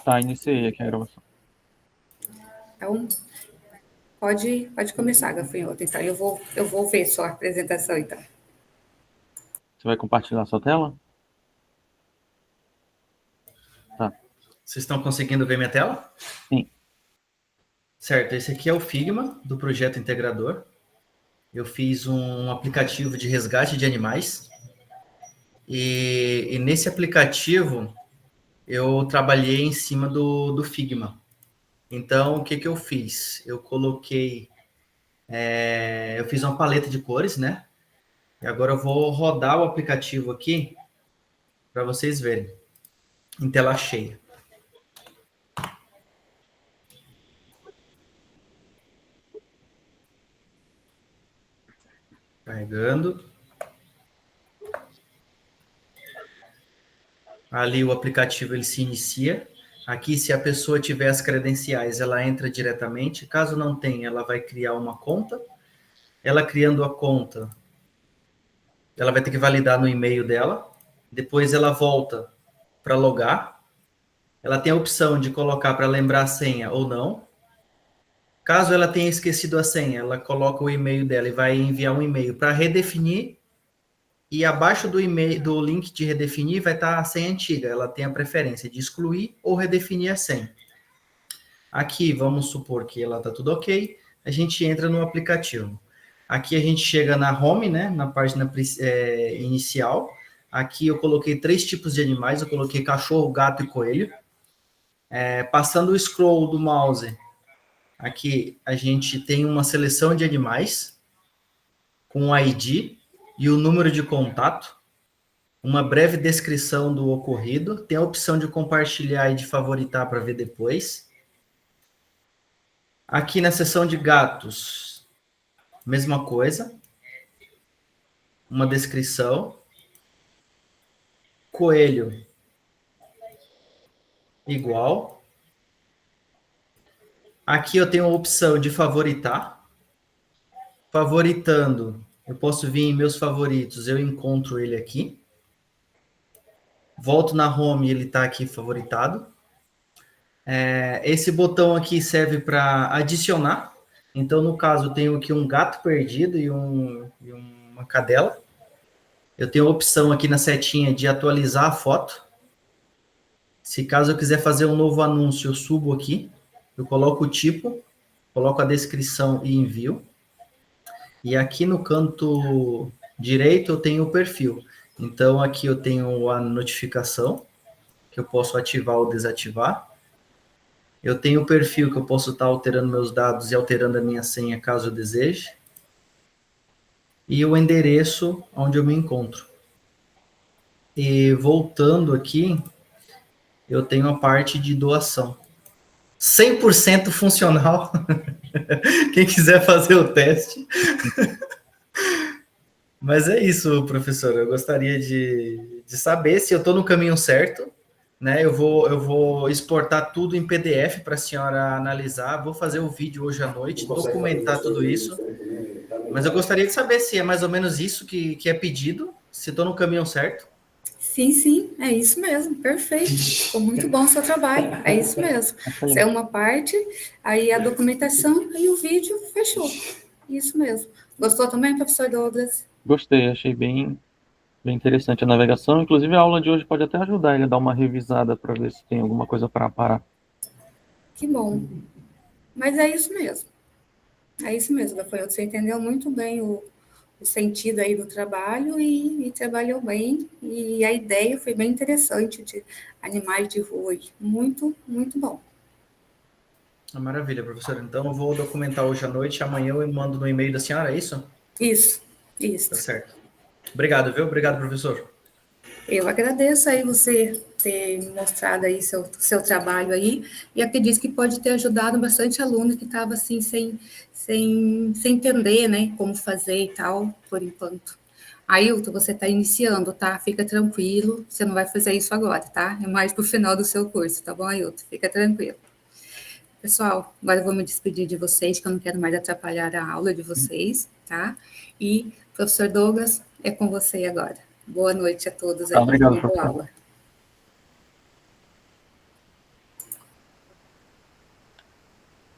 Tá, iniciei aqui a gravação. Então, pode começar, Gafanhoto. Então, eu vou ver sua apresentação, então. Você vai compartilhar sua tela? Tá. Vocês estão conseguindo ver minha tela? Sim. Certo, esse aqui é o Figma, do projeto Integrador. Eu fiz um aplicativo de resgate de animais. E nesse aplicativo, eu trabalhei em cima do Figma. Então, o que eu fiz? Eu coloquei... eu fiz uma paleta de cores, né? E agora eu vou rodar o aplicativo aqui para vocês verem, em tela cheia. Carregando. Ali o aplicativo ele se inicia. Aqui, se a pessoa tiver as credenciais, ela entra diretamente. Caso não tenha, ela vai criar uma conta. Ela criando a conta, ela vai ter que validar no e-mail dela. Depois ela volta para logar. Ela tem a opção de colocar para lembrar a senha ou não. Caso ela tenha esquecido a senha, ela coloca o e-mail dela e vai enviar um e-mail para redefinir. E abaixo do e-mail, do link de redefinir, vai estar a senha antiga. Ela tem a preferência de excluir ou redefinir a senha. Aqui, vamos supor que ela está tudo ok. A gente entra no aplicativo. Aqui a gente chega na home, né, na página inicial. Aqui eu coloquei 3 tipos de animais. Eu coloquei cachorro, gato e coelho. Passando o scroll do mouse, aqui a gente tem uma seleção de animais com o ID e o número de contato, uma breve descrição do ocorrido, tem a opção de compartilhar e de favoritar para ver depois. Aqui na seção de gatos, mesma coisa, uma descrição. Coelho, igual. Aqui eu tenho a opção de favoritar. Favoritando, eu posso vir em meus favoritos, eu encontro ele aqui. Volto na home, ele está aqui favoritado. Esse botão aqui serve para adicionar. Então, no caso, eu tenho aqui um gato perdido e uma cadela. Eu tenho a opção aqui na setinha de atualizar a foto. Se caso eu quiser fazer um novo anúncio, eu subo aqui. Eu coloco o tipo, coloco a descrição e envio. E aqui no canto direito eu tenho o perfil. Então, aqui eu tenho a notificação, que eu posso ativar ou desativar. Eu tenho o perfil que eu posso estar alterando meus dados e alterando a minha senha, caso eu deseje. E o endereço onde eu me encontro. E voltando aqui, eu tenho a parte de doação. 100% funcional. Quem quiser fazer o teste. Mas é isso, professor. Eu gostaria de saber se eu estou no caminho certo. Né? Eu vou exportar tudo em PDF para a senhora analisar. Vou fazer o vídeo hoje à noite, documentar tudo isso. Mas eu gostaria de saber se é mais ou menos isso que é pedido, se estou no caminho certo. Sim, é isso mesmo, perfeito. Ficou muito bom o seu trabalho, é isso mesmo. Isso é uma parte, aí a documentação e o vídeo, fechou. Isso mesmo. Gostou também, professor Douglas? Gostei, achei bem interessante a navegação. Inclusive, a aula de hoje pode até ajudar ele a dar uma revisada para ver se tem alguma coisa para parar. Que bom. Mas é isso mesmo. É isso mesmo, Gafanhoto. Você entendeu muito bem o sentido aí do trabalho e trabalhou bem. E a ideia foi bem interessante de animais de rua. Muito, muito bom. Maravilha, professor. Então, eu vou documentar hoje à noite. Amanhã eu mando no e-mail da senhora, é isso? Isso. Tá certo. Obrigado, viu? Obrigado, professor. Eu agradeço aí você ter mostrado aí seu trabalho aí, e acredito que pode ter ajudado bastante aluno que estava assim, sem entender, né, como fazer e tal, por enquanto. Ailton, você está iniciando, tá? Fica tranquilo, você não vai fazer isso agora, tá? É mais para o final do seu curso, tá bom, Ailton? Fica tranquilo. Pessoal, agora eu vou me despedir de vocês, que eu não quero mais atrapalhar a aula de vocês, tá? E, professor Douglas, é com você agora. Boa noite a todos aí. Obrigado, Boa professor. aula.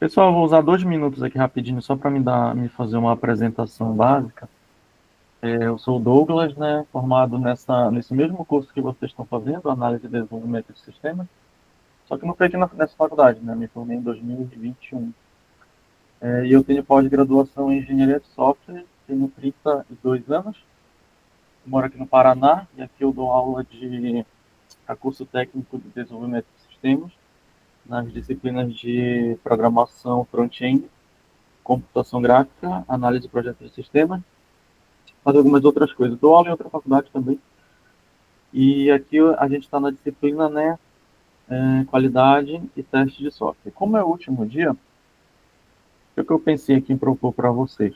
Pessoal, eu vou usar 2 minutos aqui rapidinho só para me fazer uma apresentação básica. Eu sou o Douglas, né, formado nesse mesmo curso que vocês estão fazendo, Análise e Desenvolvimento de Sistemas, só que não foi aqui nessa faculdade, né, me formei em 2021. E eu tenho pós-graduação em Engenharia de Software, tenho 32 anos, moro aqui no Paraná, e aqui eu dou aula a curso técnico de desenvolvimento de sistemas, nas disciplinas de programação front-end, computação gráfica, análise de projetos de sistemas, fazer algumas outras coisas. Dou aula em outra faculdade também. E aqui a gente está na disciplina, né, qualidade e teste de software. Como é o último dia, o que eu pensei aqui em propor para vocês?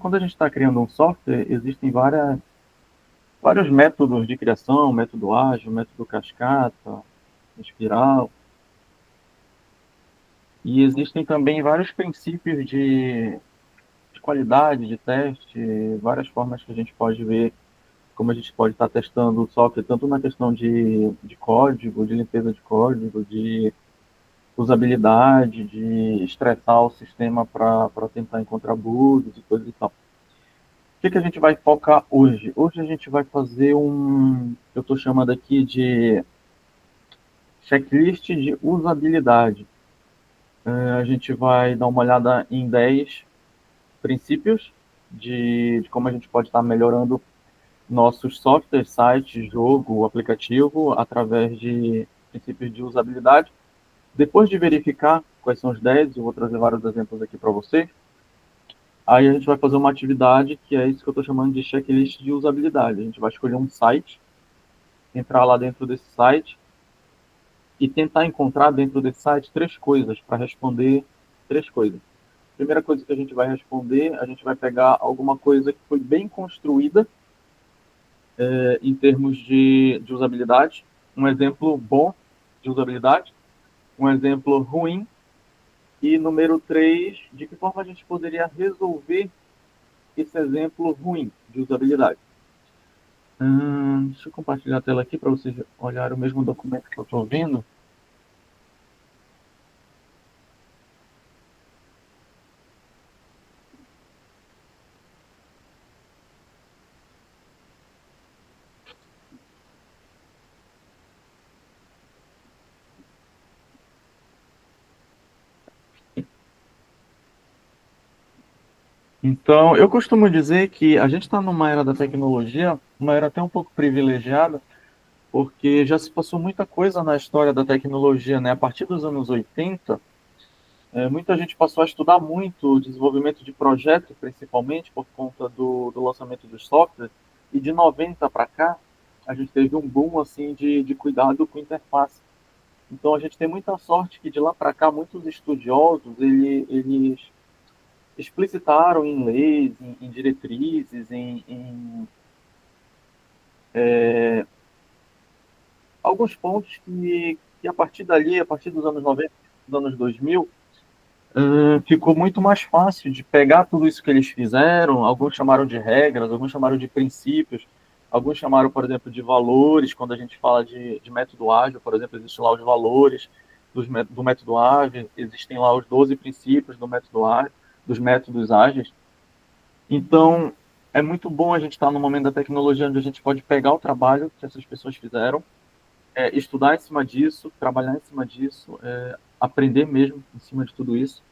Quando a gente está criando um software, existem vários métodos de criação, método ágil, método cascata, espiral, e existem também vários princípios de qualidade, de teste, várias formas que a gente pode ver como a gente pode estar testando o software, tanto na questão de código, de limpeza de código, de usabilidade, de estressar o sistema para tentar encontrar bugs e coisas e tal. O que a gente vai focar hoje? Hoje a gente vai fazer eu estou chamando aqui de checklist de usabilidade. A gente vai dar uma olhada em 10 princípios de como a gente pode estar melhorando nossos softwares, sites, jogo, aplicativo, através de princípios de usabilidade. Depois de verificar quais são os 10, eu vou trazer vários exemplos aqui para vocês. Aí a gente vai fazer uma atividade que é isso que eu estou chamando de checklist de usabilidade. A gente vai escolher um site, entrar lá dentro desse site e tentar encontrar dentro desse site 3 coisas para responder 3 coisas. Primeira coisa que a gente vai responder, a gente vai pegar alguma coisa que foi bem construída em termos de usabilidade, um exemplo bom de usabilidade, um exemplo ruim, e número 3, de que forma a gente poderia resolver esse exemplo ruim de usabilidade. Deixa eu compartilhar a tela aqui para vocês olharem o mesmo documento que eu estou vendo. Então, eu costumo dizer que a gente está numa era da tecnologia, uma era até um pouco privilegiada, porque já se passou muita coisa na história da tecnologia, né? A partir dos anos 80, muita gente passou a estudar muito o desenvolvimento de projeto, principalmente por conta do lançamento dos softwares, e de 90 para cá, a gente teve um boom assim, de cuidado com interface. Então, a gente tem muita sorte que de lá para cá, muitos estudiosos, eles explicitaram em leis, em diretrizes, em alguns pontos que a partir dali, a partir dos anos 90, dos anos 2000, ficou muito mais fácil de pegar tudo isso que eles fizeram. Alguns chamaram de regras, alguns chamaram de princípios, alguns chamaram, por exemplo, de valores. Quando a gente fala de método ágil, por exemplo, existem lá os valores do método ágil, existem lá os 12 princípios do método ágil, dos métodos ágeis. Então, é muito bom a gente estar no momento da tecnologia onde a gente pode pegar o trabalho que essas pessoas fizeram, estudar em cima disso, trabalhar em cima disso, aprender mesmo em cima de tudo isso.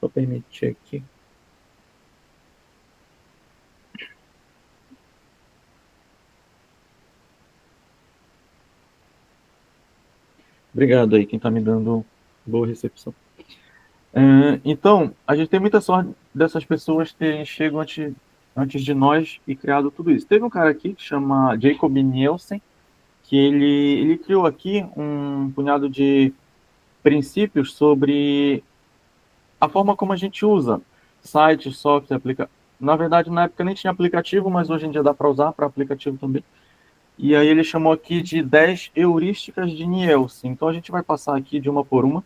Vou permitir aqui. Obrigado aí, quem está me dando boa recepção. Então, a gente tem muita sorte dessas pessoas terem chegado antes de nós e criado tudo isso. Teve um cara aqui que chama Jacob Nielsen, que ele criou aqui um punhado de princípios sobre a forma como a gente usa sites, software, aplicativo. Na verdade, na época nem tinha aplicativo, mas hoje em dia dá para usar para aplicativo também. E aí ele chamou aqui de 10 heurísticas de Nielsen. Então a gente vai passar aqui de uma por uma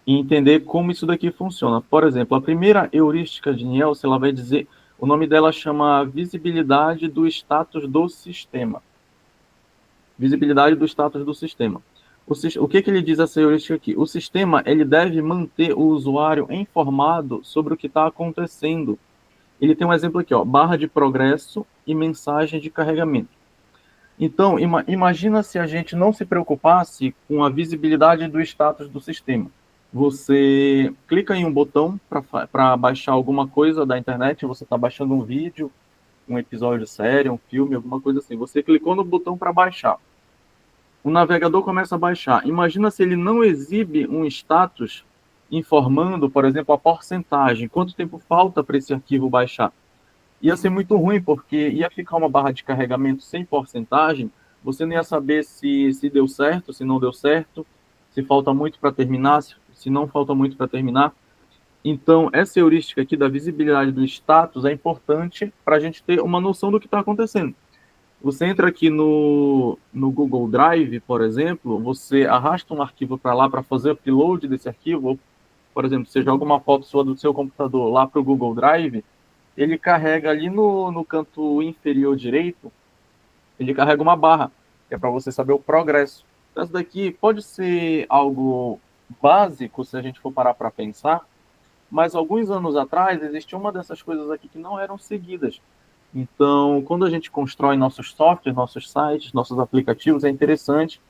e entender como isso daqui funciona. Por exemplo, a primeira heurística de Nielsen, ela vai dizer, o nome dela chama visibilidade do status do sistema. Visibilidade do status do sistema. O que ele diz essa heurística aqui? O sistema ele deve manter o usuário informado sobre o que está acontecendo. Ele tem um exemplo aqui, ó, barra de progresso e mensagem de carregamento. Então, imagina se a gente não se preocupasse com a visibilidade do status do sistema. Você clica em um botão para baixar alguma coisa da internet, você está baixando um vídeo, um episódio de série, um filme, alguma coisa assim. Você clicou no botão para baixar. O navegador começa a baixar. Imagina se ele não exibe um status informando, por exemplo, a porcentagem, quanto tempo falta para esse arquivo baixar. Ia ser muito ruim, porque ia ficar uma barra de carregamento sem porcentagem, você não ia saber se deu certo, se não deu certo, se falta muito para terminar, se não falta muito para terminar. Então, essa heurística aqui da visibilidade do status é importante para a gente ter uma noção do que está acontecendo. Você entra aqui no Google Drive, por exemplo, você arrasta um arquivo para lá para fazer upload desse arquivo, ou, por exemplo, você joga uma foto sua do seu computador lá para o Google Drive, ele carrega ali no canto inferior direito, ele carrega uma barra, que é para você saber o progresso. Então, isso daqui pode ser algo básico, se a gente for parar para pensar, mas alguns anos atrás existia uma dessas coisas aqui que não eram seguidas. Então, quando a gente constrói nossos softwares, nossos sites, nossos aplicativos, é interessante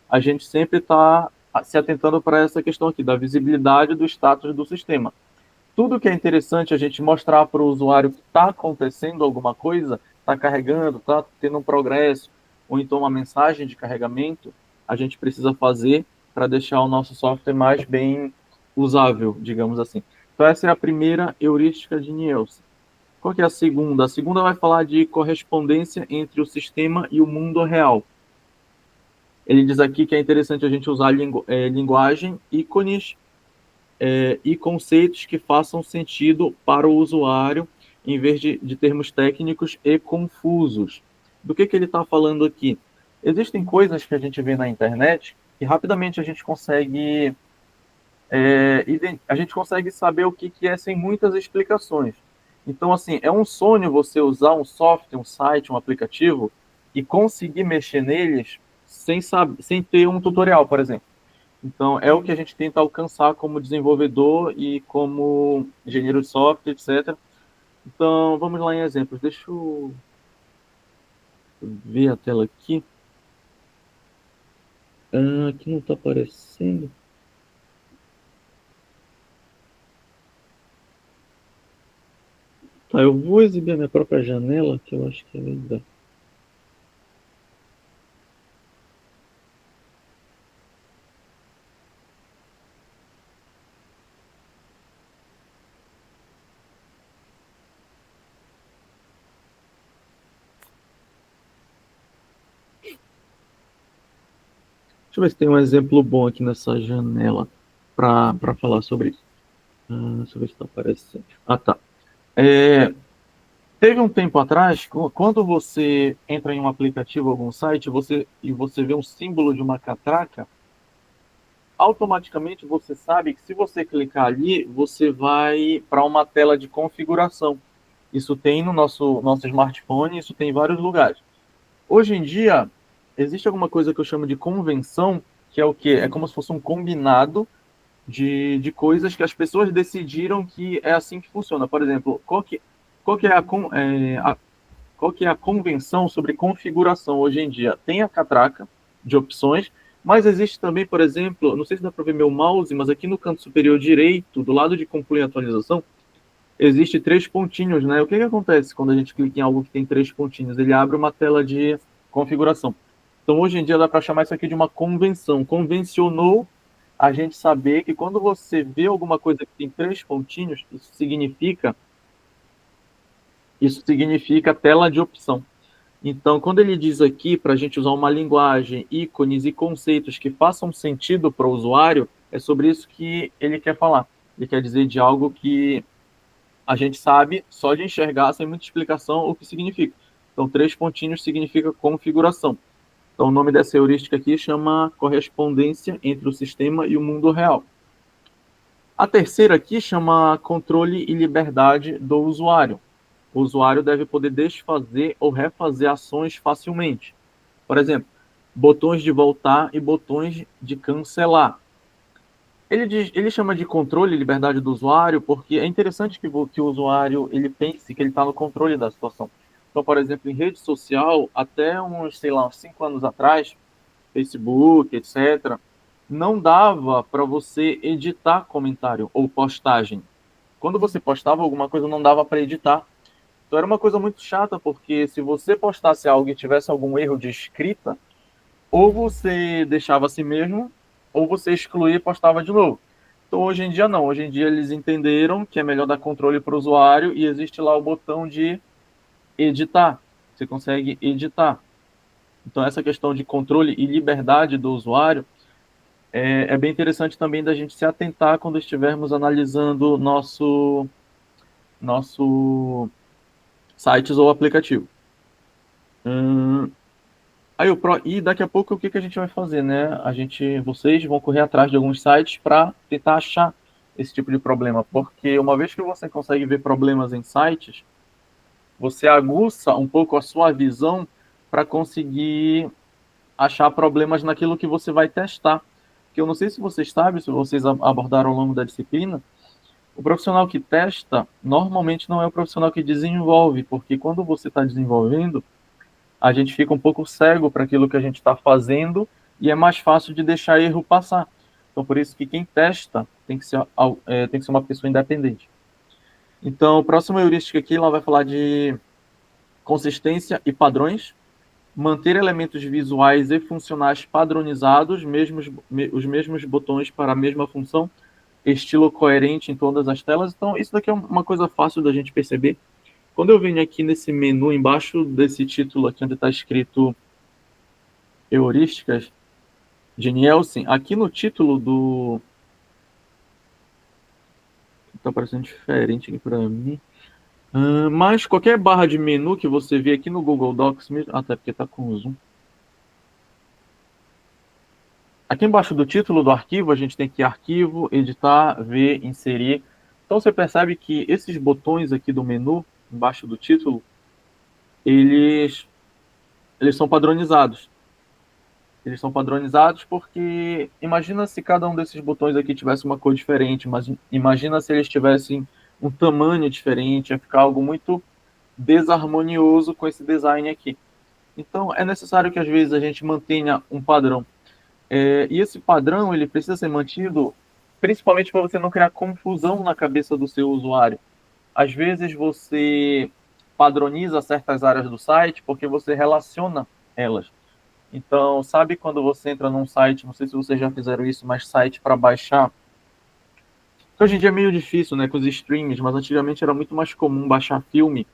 a gente sempre estar se atentando para essa questão aqui, da visibilidade do status do sistema. Tudo que é interessante a gente mostrar para o usuário que está acontecendo alguma coisa, está carregando, está tendo um progresso, ou então uma mensagem de carregamento, a gente precisa fazer para deixar o nosso software mais bem usável, digamos assim. Então, essa é a primeira heurística de Nielsen. Qual que é a segunda? A segunda vai falar de correspondência entre o sistema e o mundo real. Ele diz aqui que é interessante a gente usar linguagem, ícones e conceitos que façam sentido para o usuário, em vez de termos técnicos e confusos. Do que ele está falando aqui? Existem coisas que a gente vê na internet que rapidamente a gente consegue saber o que é sem muitas explicações. Então, assim, é um sonho você usar um software, um site, um aplicativo e conseguir mexer neles sem ter um tutorial, por exemplo. Então, é o que a gente tenta alcançar como desenvolvedor e como engenheiro de software, etc. Então, vamos lá em exemplos. Deixa eu ver a tela aqui. Aqui não está aparecendo. Tá, eu vou exibir a minha própria janela, que eu acho que é melhor. Deixa eu ver se tem um exemplo bom aqui nessa janela para falar sobre isso. Deixa eu ver se está aparecendo. Tá. Teve um tempo atrás, quando você entra em um aplicativo, algum site, e você vê um símbolo de uma catraca, automaticamente você sabe que se você clicar ali, você vai para uma tela de configuração. Isso tem no nosso smartphone, isso tem em vários lugares. Hoje em dia, existe alguma coisa que eu chamo de convenção, que é o quê? É como se fosse um combinado de coisas que as pessoas decidiram que é assim que funciona. Por exemplo, qual que é a convenção sobre configuração hoje em dia? Tem a catraca de opções, mas existe também, por exemplo, não sei se dá para ver meu mouse, mas aqui no canto superior direito, do lado de concluir a atualização, existe 3 pontinhos, né? O que acontece quando a gente clica em algo que tem 3 pontinhos? Ele abre uma tela de configuração. Então, hoje em dia, dá para chamar isso aqui de uma convenção. Convencionou a gente saber que quando você vê alguma coisa que tem 3 pontinhos, isso significa tela de opção. Então, quando ele diz aqui para a gente usar uma linguagem, ícones e conceitos que façam sentido para o usuário, é sobre isso que ele quer falar. Ele quer dizer de algo que a gente sabe só de enxergar, sem muita explicação, o que significa. Então, 3 pontinhos significa configuração. Então, o nome dessa heurística aqui chama correspondência entre o sistema e o mundo real. A terceira aqui chama controle e liberdade do usuário. O usuário deve poder desfazer ou refazer ações facilmente. Por exemplo, botões de voltar e botões de cancelar. Ele chama de controle e liberdade do usuário porque é interessante que o usuário ele pense que ele está no controle da situação. Então, por exemplo, em rede social, até uns, sei lá, uns 5 anos atrás, Facebook, etc., não dava para você editar comentário ou postagem. Quando você postava alguma coisa, não dava para editar. Então era uma coisa muito chata, porque se você postasse algo e tivesse algum erro de escrita, ou você deixava assim mesmo, ou você excluía e postava de novo. Então hoje em dia não, hoje em dia eles entenderam que é melhor dar controle para o usuário e existe lá o botão de editar. Você consegue editar. Então essa questão de controle e liberdade do usuário é bem interessante também da gente se atentar quando estivermos analisando nosso sites ou aplicativo. E daqui a pouco o que a gente vai fazer, né? Vocês vão correr atrás de alguns sites para tentar achar esse tipo de problema, porque uma vez que você consegue ver problemas em sites, você aguça um pouco a sua visão para conseguir achar problemas naquilo que você vai testar. Que eu não sei se vocês sabem, se vocês abordaram ao longo da disciplina, o profissional que testa normalmente não é o profissional que desenvolve, porque quando você está desenvolvendo, a gente fica um pouco cego para aquilo que a gente está fazendo e é mais fácil de deixar erro passar. Então, por isso que quem testa tem que ser uma pessoa independente. Então, a próxima heurística aqui ela vai falar de consistência e padrões, manter elementos visuais e funcionais padronizados, os mesmos botões para a mesma função, estilo coerente em todas as telas. Então, isso daqui é uma coisa fácil da gente perceber. Quando eu venho aqui nesse menu, embaixo desse título aqui, onde está escrito Heurísticas de Nielsen, aqui no título do... Está parecendo diferente aqui para mim. Mas qualquer barra de menu que você vê aqui no Google Docs mesmo... Até porque está com zoom. Aqui embaixo do título do arquivo, a gente tem aqui arquivo, editar, ver, inserir. Então você percebe que esses botões aqui do menu, embaixo do título, eles são padronizados. Eles são padronizados porque imagina se cada um desses botões aqui tivesse uma cor diferente, mas imagina se eles tivessem um tamanho diferente, ia ficar algo muito desarmonioso com esse design aqui. Então é necessário que às vezes a gente mantenha um padrão. E esse padrão ele precisa ser mantido principalmente para você não criar confusão na cabeça do seu usuário. Às vezes você padroniza certas áreas do site porque você relaciona elas. Então, sabe quando você entra num site, não sei se vocês já fizeram isso, mas site para baixar. Hoje em dia é meio difícil, né, com os streams, mas antigamente era muito mais comum baixar filme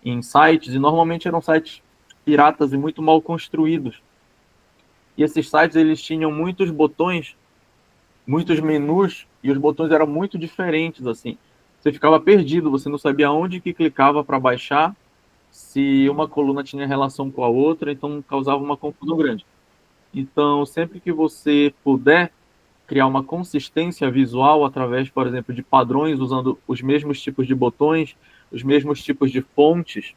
em sites, e normalmente eram sites piratas e muito mal construídos. E esses sites, eles tinham muitos botões, muitos menus, e os botões eram muito diferentes, assim. Você ficava perdido, você não sabia onde que clicava para baixar, se uma coluna tinha relação com a outra, então causava uma confusão grande. Então, sempre que você puder criar uma consistência visual através, por exemplo, de padrões, usando os mesmos tipos de botões, os mesmos tipos de fontes,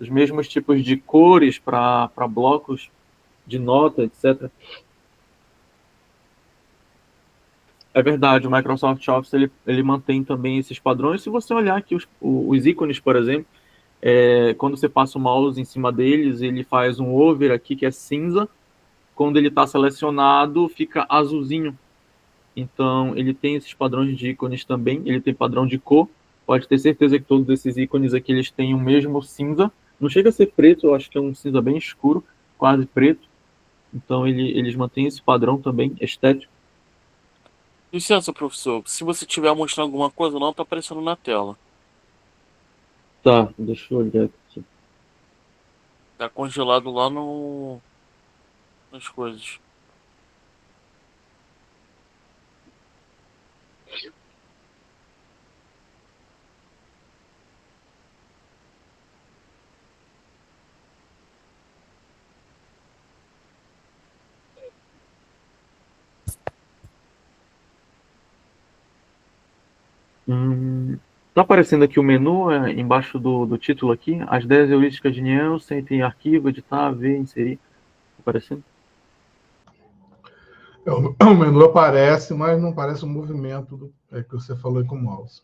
os mesmos tipos de cores para blocos de nota, etc. É verdade, o Microsoft Office ele mantém também esses padrões. Se você olhar aqui os ícones, por exemplo, quando você passa o mouse em cima deles, ele faz um over aqui que é cinza. Quando ele está selecionado, fica azulzinho. Então, ele tem esses padrões de ícones também. Ele tem padrão de cor. Pode ter certeza que todos esses ícones aqui eles têm o mesmo cinza. Não chega a ser preto, eu acho que é um cinza bem escuro, quase preto. Então, eles mantêm esse padrão também estético. Licença, professor. Se você estiver mostrando alguma coisa, não está aparecendo na tela. Tá, deixa eu olhar aqui. Tá congelado lá no... nas coisas. Tá aparecendo aqui o menu embaixo do título aqui, as 10 heurísticas de Nielsen, tem arquivo, editar, ver, inserir. aparecendo? O menu aparece, mas não aparece o movimento que você falou aí com o mouse.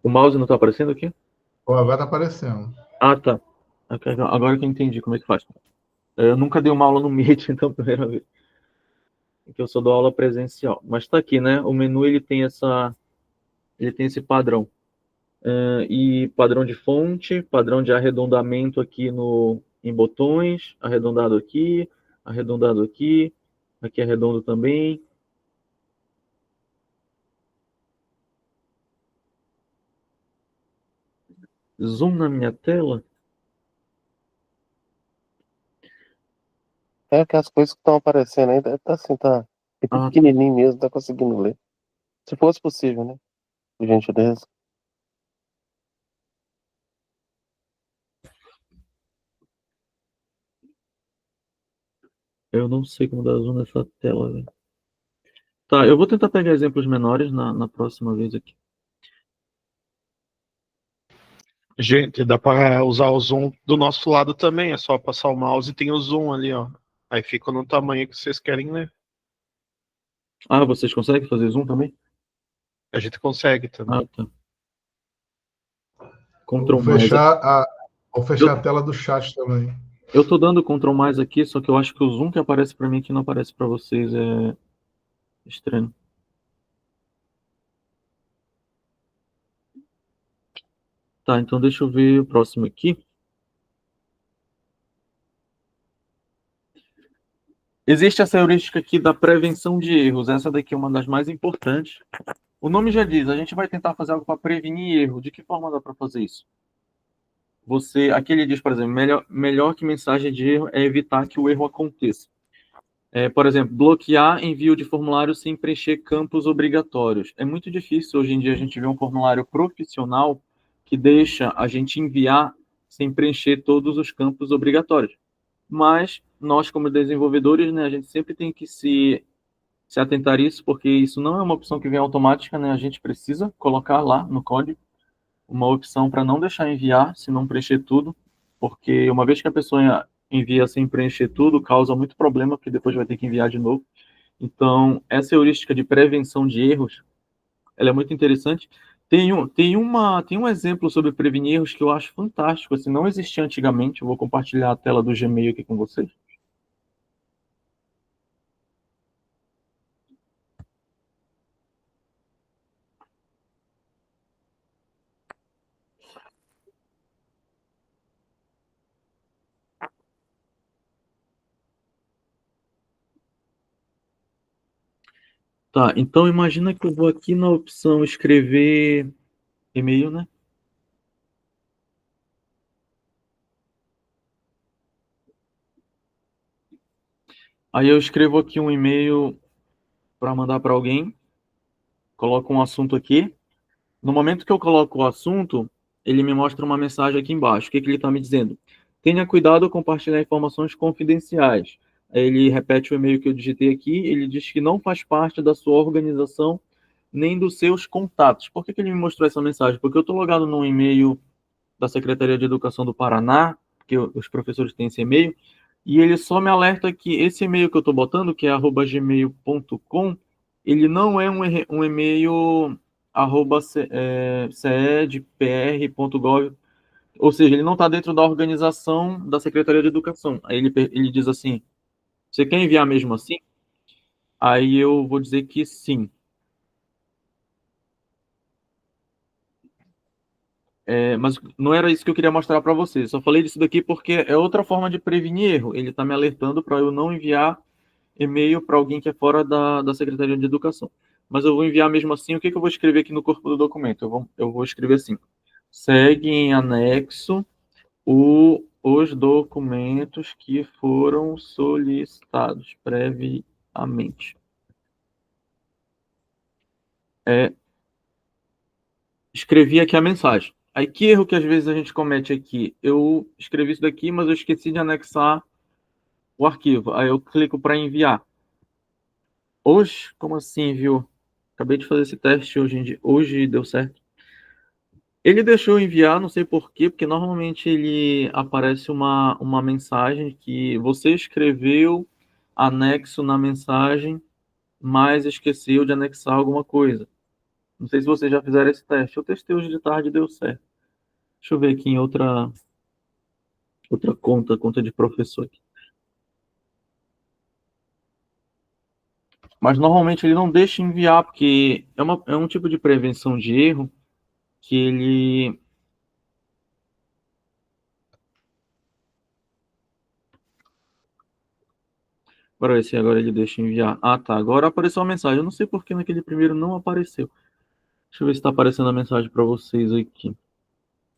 O mouse não tá aparecendo aqui? Ó, agora tá aparecendo. Ah, tá. Agora que eu entendi como é que faz. Eu nunca dei uma aula no Meet, então, primeira vez. Que eu só dou aula presencial. Mas tá aqui, né? O menu, ele tem esse padrão. E padrão de fonte, padrão de arredondamento aqui em botões, arredondado aqui, aqui é redondo também. Zoom na minha tela? É que as coisas que estão aparecendo aí, tá assim, tá bem Ah, pequenininho mesmo, tá conseguindo ler. Se fosse possível, né? Por gentileza. eu não sei como dar zoom nessa tela, velho. Tá, eu vou tentar pegar exemplos menores na próxima vez aqui. Gente, dá para usar o zoom do nosso lado também. É só passar o mouse e tem o zoom ali, ó. Aí fica no tamanho que vocês querem ler. Ah, vocês conseguem fazer zoom também? A gente consegue também. Ah, tá. Ctrl mais. Vou fechar a tela do chat também. Eu tô dando Ctrl mais aqui, só que eu acho que o zoom que aparece para mim aqui não aparece para vocês. É estranho. Tá, então deixa eu ver o próximo aqui. Existe essa heurística aqui da prevenção de erros. Essa daqui é uma das mais importantes. O nome já diz, a gente vai tentar fazer algo para prevenir erro. De que forma dá para fazer isso? Aqui ele diz, por exemplo, melhor que mensagem de erro é evitar que o erro aconteça. Por exemplo, bloquear envio de formulário sem preencher campos obrigatórios. É muito difícil hoje em dia a gente ver um formulário profissional que deixa a gente enviar sem preencher todos os campos obrigatórios. Mas nós, como desenvolvedores, né, a gente sempre tem que se atentar a isso, porque isso não é uma opção que vem automática, né? A gente precisa colocar lá no código uma opção para não deixar enviar se não preencher tudo, porque uma vez que a pessoa envia sem preencher tudo, causa muito problema, porque depois vai ter que enviar de novo. Então, essa heurística de prevenção de erros, ela é muito interessante. Tem um exemplo sobre prevenir erros que eu acho fantástico, assim, não existia antigamente. Eu vou compartilhar a tela do Gmail aqui com vocês. Tá, então imagina que eu vou aqui na opção escrever e-mail, né? Aí eu escrevo aqui um e-mail para mandar para alguém, coloco um assunto aqui. No momento que eu coloco o assunto, ele me mostra uma mensagem aqui embaixo. O que ele está me dizendo? Tenha cuidado ao compartilhar informações confidenciais. Aí ele repete o e-mail que eu digitei aqui, ele diz que não faz parte da sua organização nem dos seus contatos. Por que ele me mostrou essa mensagem? Porque eu estou logado num e-mail da Secretaria de Educação do Paraná, que os professores têm esse e-mail, e ele só me alerta que esse e-mail que eu estou botando, que é @gmail.com, ele não é um e-mail @cedpr.gov, ou seja, ele não está dentro da organização da Secretaria de Educação. Aí ele diz assim, você quer enviar mesmo assim? Aí eu vou dizer que sim. Mas não era isso que eu queria mostrar para vocês. Só falei disso daqui porque é outra forma de prevenir erro. Ele está me alertando para eu não enviar e-mail para alguém que é fora da Secretaria de Educação. Mas eu vou enviar mesmo assim. O que eu vou escrever aqui no corpo do documento? Eu vou escrever assim: segue em anexo os documentos que foram solicitados previamente. Escrevi aqui a mensagem. Aí, que erro que às vezes a gente comete aqui? Eu escrevi isso daqui, mas eu esqueci de anexar o arquivo. Aí eu clico para enviar. Hoje, como assim, viu? Acabei de fazer esse teste hoje deu certo. Ele deixou eu enviar, não sei por quê, porque normalmente ele aparece uma mensagem que você escreveu anexo na mensagem, mas esqueceu de anexar alguma coisa. Não sei se vocês já fizeram esse teste. Eu testei hoje de tarde e deu certo. Deixa eu ver aqui em outra conta de professor aqui. Mas normalmente ele não deixa enviar, porque é um tipo de prevenção de erro que ele. Bora ver se agora ele deixa enviar. Ah, tá. Agora apareceu a mensagem. Eu não sei por que naquele primeiro não apareceu. Deixa eu ver se está aparecendo a mensagem para vocês aqui.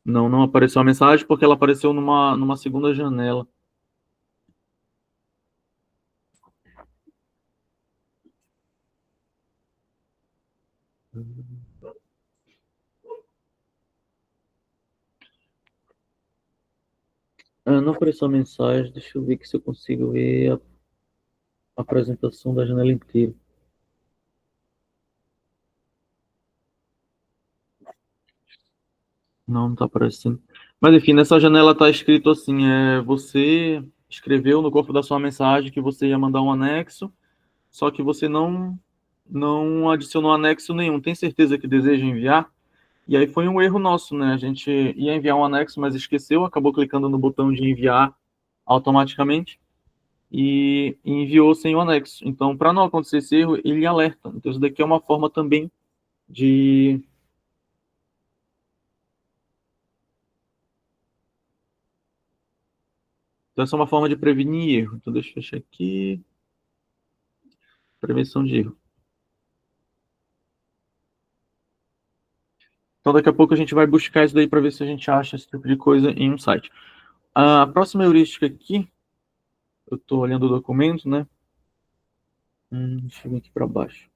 Não, não apareceu a mensagem porque ela apareceu numa segunda janela. Ah, não apareceu a mensagem. Deixa eu ver se eu consigo ver a apresentação da janela inteira. Não, não tá aparecendo. Mas enfim, nessa janela tá escrito assim: você escreveu no corpo da sua mensagem que você ia mandar um anexo, só que você não adicionou anexo nenhum. Tem certeza que deseja enviar? E aí foi um erro nosso, né? A gente ia enviar um anexo, mas esqueceu, acabou clicando no botão de enviar automaticamente e enviou sem o anexo. Então, para não acontecer esse erro, ele alerta. Então, isso daqui é uma forma também de. Então, essa é uma forma de prevenir erro. Então, deixa eu fechar aqui. Prevenção de erro. Então, daqui a pouco a gente vai buscar isso daí para ver se a gente acha esse tipo de coisa em um site. A próxima heurística aqui, eu estou olhando o documento, né? Deixa eu vir aqui para baixo.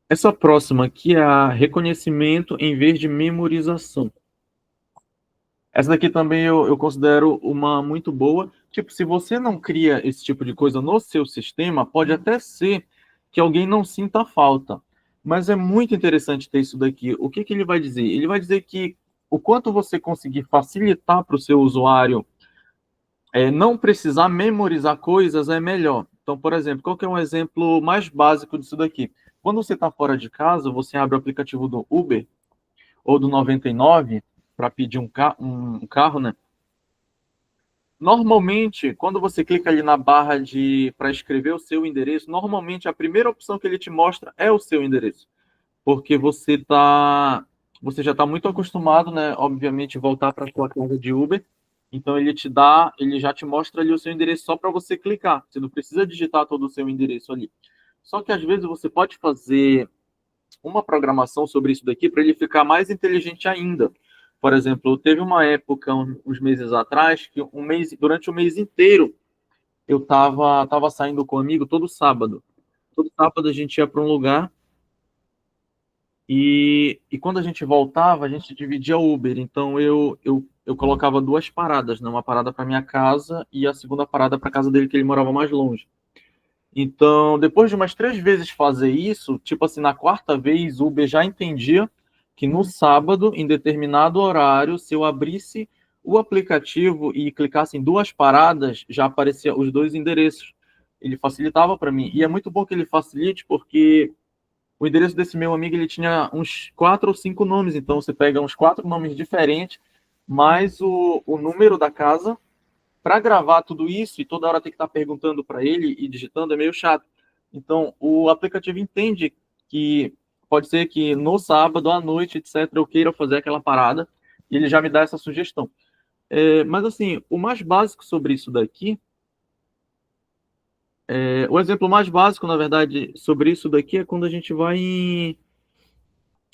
Essa próxima aqui é a reconhecimento em vez de memorização. Essa daqui também eu considero uma muito boa. Tipo, se você não cria esse tipo de coisa no seu sistema, pode até ser que alguém não sinta falta. Mas é muito interessante ter isso daqui. O que ele vai dizer? Ele vai dizer que o quanto você conseguir facilitar para o seu usuário não precisar memorizar coisas é melhor. Então, por exemplo, qual que é um exemplo mais básico disso daqui? Quando você está fora de casa, você abre o aplicativo do Uber ou do 99 para pedir um carro, né? Normalmente, quando você clica ali na barra para escrever o seu endereço, normalmente a primeira opção que ele te mostra é o seu endereço, porque você já está muito acostumado, né? Obviamente, voltar para a sua casa de Uber. Então ele já te mostra ali o seu endereço só para você clicar. Você não precisa digitar todo o seu endereço ali. Só que às vezes você pode fazer uma programação sobre isso daqui para ele ficar mais inteligente ainda. Por exemplo, teve uma época, uns meses atrás, que durante o mês inteiro, eu tava saindo com um amigo todo sábado. Todo sábado a gente ia para um lugar e quando a gente voltava, a gente dividia o Uber. Então eu colocava duas paradas, né? Uma parada para minha casa e a segunda parada para casa dele, que ele morava mais longe. Então, depois de umas 3 vezes fazer isso, tipo assim, na quarta vez, o Uber já entendia que no sábado, em determinado horário, se eu abrisse o aplicativo e clicasse em duas paradas, já aparecia os dois endereços. Ele facilitava para mim. E é muito bom que ele facilite, porque o endereço desse meu amigo, ele tinha uns 4 ou 5 nomes. Então, você pega uns 4 nomes diferentes, mais o número da casa, para gravar tudo isso e toda hora ter que estar perguntando para ele e digitando é meio chato. Então, o aplicativo entende que pode ser que no sábado à noite, etc., eu queira fazer aquela parada e ele já me dá essa sugestão. Mas, assim, o mais básico sobre isso daqui, o exemplo mais básico, na verdade, sobre isso daqui é quando a gente vai em.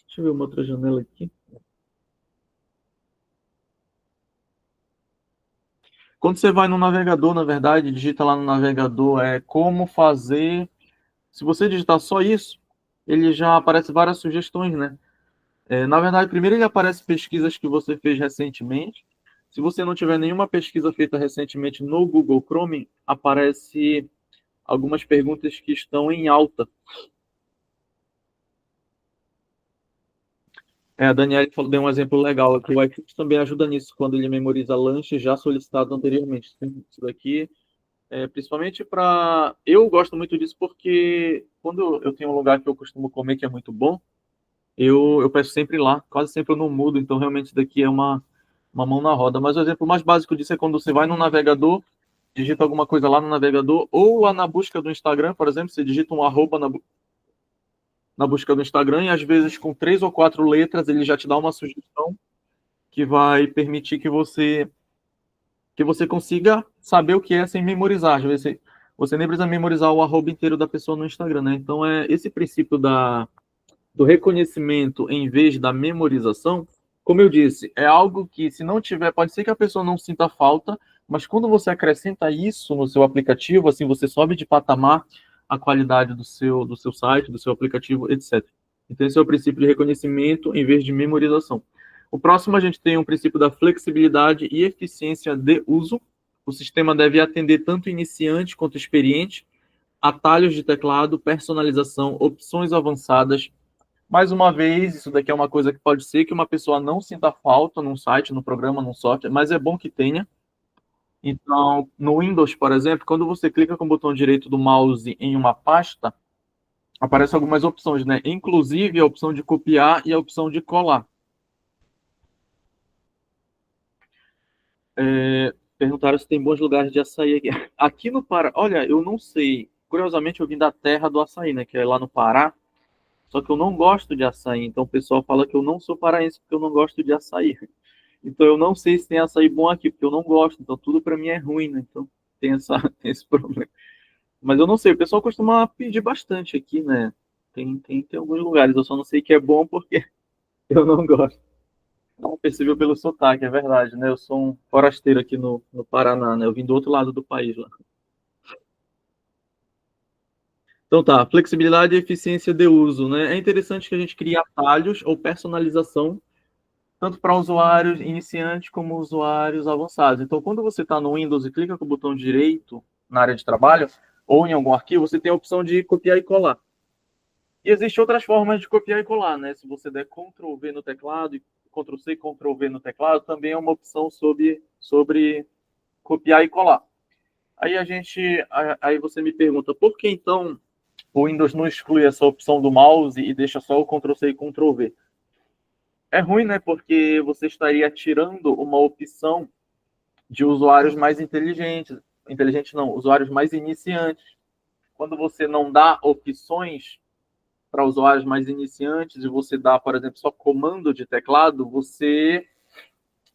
Deixa eu ver uma outra janela aqui. Quando você vai no navegador, na verdade, digita lá no navegador como fazer. Se você digitar só isso, ele já aparece várias sugestões, né? Na verdade, primeiro ele aparece pesquisas que você fez recentemente. Se você não tiver nenhuma pesquisa feita recentemente no Google Chrome, aparece algumas perguntas que estão em alta. A Daniela deu um exemplo legal aqui. O iFood também ajuda nisso, quando ele memoriza lanches já solicitados anteriormente. Isso daqui, principalmente para... Eu gosto muito disso porque quando eu tenho um lugar que eu costumo comer que é muito bom, eu peço sempre lá. Quase sempre eu não mudo, então realmente isso daqui é uma mão na roda. Mas o exemplo mais básico disso é quando você vai no navegador, digita alguma coisa lá no navegador, ou lá na busca do Instagram, por exemplo, você digita um arroba na busca do Instagram, e às vezes com 3 ou 4 letras ele já te dá uma sugestão que vai permitir que você consiga saber o que é sem memorizar. Às vezes você nem precisa memorizar o arroba inteiro da pessoa no Instagram, né? Então esse princípio do reconhecimento em vez da memorização, como eu disse, é algo que se não tiver, pode ser que a pessoa não sinta falta, mas quando você acrescenta isso no seu aplicativo, assim, você sobe de patamar a qualidade do seu site, do seu aplicativo, etc. Então, esse é o princípio de reconhecimento em vez de memorização. O próximo, a gente tem um princípio da flexibilidade e eficiência de uso. O sistema deve atender tanto iniciante quanto experiente, atalhos de teclado, personalização, opções avançadas. Mais uma vez, isso daqui é uma coisa que pode ser que uma pessoa não sinta falta num site, num programa, num software, mas é bom que tenha. Então, no Windows, por exemplo, quando você clica com o botão direito do mouse em uma pasta, aparecem algumas opções, né? Inclusive a opção de copiar e a opção de colar. Perguntaram se tem bons lugares de açaí aqui. Aqui no Pará, olha, eu não sei. Curiosamente, eu vim da terra do açaí, né? Que é lá no Pará. Só que eu não gosto de açaí. Então o pessoal fala que eu não sou paraense porque eu não gosto de açaí. Então eu não sei se tem açaí bom aqui, porque eu não gosto. Então tudo para mim é ruim, né? Então tem esse problema. Mas eu não sei, o pessoal costuma pedir bastante aqui, né? Tem alguns lugares, eu só não sei que é bom porque eu não gosto. Não percebeu pelo sotaque, é verdade, né? Eu sou um forasteiro aqui no Paraná, né? Eu vim do outro lado do país lá. Então tá, flexibilidade e eficiência de uso, né? É interessante que a gente crie atalhos ou personalização tanto para usuários iniciantes como usuários avançados. Então, quando você está no Windows e clica com o botão direito na área de trabalho ou em algum arquivo, você tem a opção de copiar e colar. E existem outras formas de copiar e colar, né? Se você der Ctrl V no teclado e Ctrl C, Ctrl V no teclado, também é uma opção sobre copiar e colar. Aí você me pergunta, por que então o Windows não exclui essa opção do mouse e deixa só o Ctrl C e Ctrl V? É ruim, né? Porque você estaria tirando uma opção de usuários mais inteligentes. Inteligentes não, usuários mais iniciantes. Quando você não dá opções para usuários mais iniciantes e você dá, por exemplo, só comando de teclado, você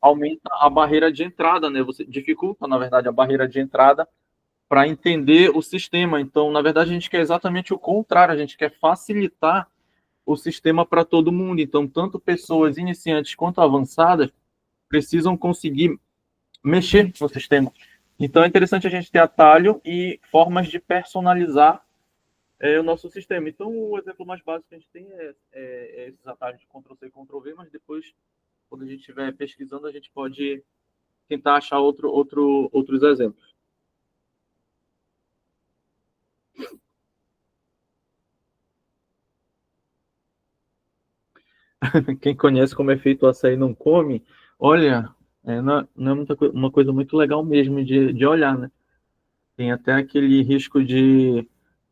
aumenta a barreira de entrada, né? Você dificulta, na verdade, a barreira de entrada para entender o sistema. Então, na verdade, a gente quer exatamente o contrário, a gente quer facilitar o sistema para todo mundo. Então, tanto pessoas iniciantes quanto avançadas precisam conseguir mexer no sistema. Então, é interessante a gente ter atalho e formas de personalizar o nosso sistema. Então, o exemplo mais básico que a gente tem é esses atalhos de Ctrl+C e Ctrl+V, mas depois, quando a gente estiver pesquisando, a gente pode tentar achar outros exemplos. Quem conhece como é feito o açaí não come, olha, não é uma coisa muito legal mesmo de olhar, né? Tem até aquele risco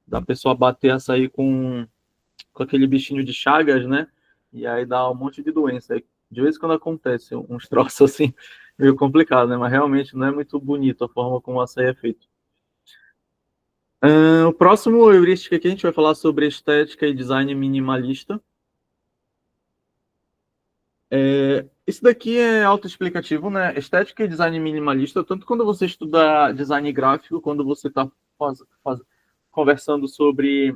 da pessoa bater açaí com aquele bichinho de Chagas, né? E aí dá um monte de doença. Aí, de vez em quando acontece uns troços assim, meio complicado, né? Mas realmente não é muito bonito a forma como o açaí é feito. O próximo heurística aqui a gente vai falar sobre estética e design minimalista. Isso daqui é autoexplicativo, né? Estética e design minimalista, tanto quando você estuda design gráfico, quando você está conversando sobre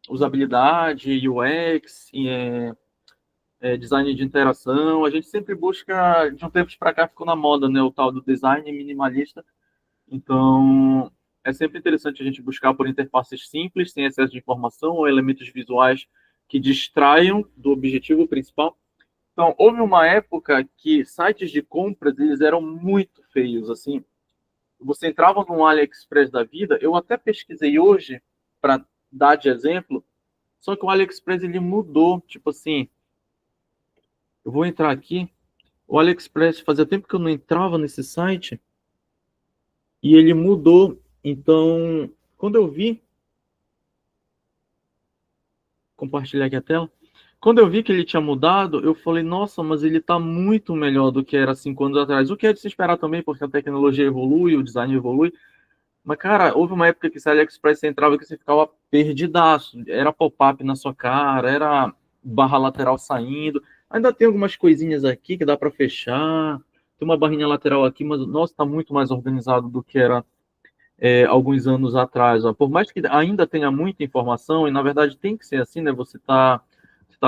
usabilidade, UX, design de interação, a gente sempre busca, de um tempo para cá ficou na moda, né, o tal do design minimalista. Então, é sempre interessante a gente buscar por interfaces simples, sem excesso de informação ou elementos visuais que distraiam do objetivo principal. Então, houve uma época que sites de compras, eles eram muito feios, assim. Você entrava num AliExpress da vida, eu até pesquisei hoje para dar de exemplo, só que o AliExpress ele mudou, tipo assim, eu vou entrar aqui, o AliExpress fazia tempo que eu não entrava nesse site e ele mudou. Então, quando eu vi, compartilhar aqui a tela, quando eu vi que ele tinha mudado, eu falei, nossa, mas ele está muito melhor do que era 5 anos atrás. O que é de se esperar também, porque a tecnologia evolui, o design evolui. Mas, cara, houve uma época que esse AliExpress você entrava que você ficava perdidaço. Era pop-up na sua cara, era barra lateral saindo. Ainda tem algumas coisinhas aqui que dá para fechar. Tem uma barrinha lateral aqui, mas, nossa, está muito mais organizado do que era alguns anos atrás. Ó. Por mais que ainda tenha muita informação, e na verdade tem que ser assim, né? Você tá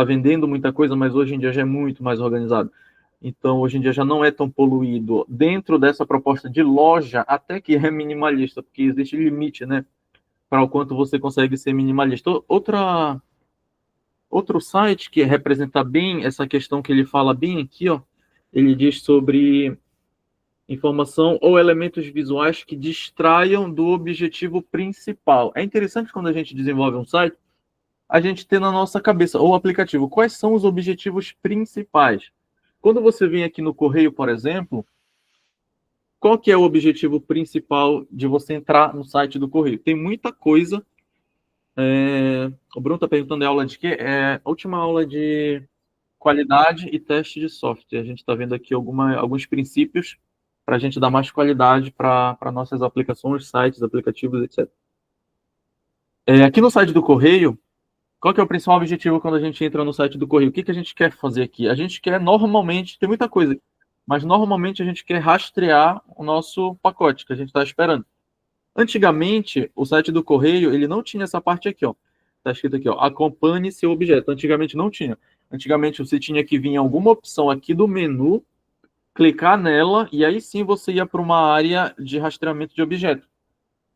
vendendo muita coisa, mas hoje em dia já é muito mais organizado. Então, hoje em dia já não é tão poluído. Dentro dessa proposta de loja, até que é minimalista, porque existe limite, né? Para o quanto você consegue ser minimalista. Outro site que representa bem essa questão que ele fala bem aqui, ó, ele diz sobre informação ou elementos visuais que distraiam do objetivo principal. É interessante quando a gente desenvolve um site, a gente ter na nossa cabeça, ou aplicativo, quais são os objetivos principais. Quando você vem aqui no Correio, por exemplo, qual que é o objetivo principal de você entrar no site do Correio? Tem muita coisa. O Bruno está perguntando, é aula de quê? É a última aula de qualidade e teste de software. A gente está vendo aqui alguns princípios para a gente dar mais qualidade para nossas aplicações, sites, aplicativos, etc. Aqui no site do Correio, qual que é o principal objetivo quando a gente entra no site do Correio? O que, que a gente quer fazer aqui? A gente quer normalmente, tem muita coisa, mas normalmente a gente quer rastrear o nosso pacote que a gente está esperando. Antigamente, o site do Correio, ele não tinha essa parte aqui, ó. Tá escrito aqui, ó, acompanhe seu objeto. Antigamente não tinha. Antigamente você tinha que vir em alguma opção aqui do menu, clicar nela, e aí sim você ia para uma área de rastreamento de objeto.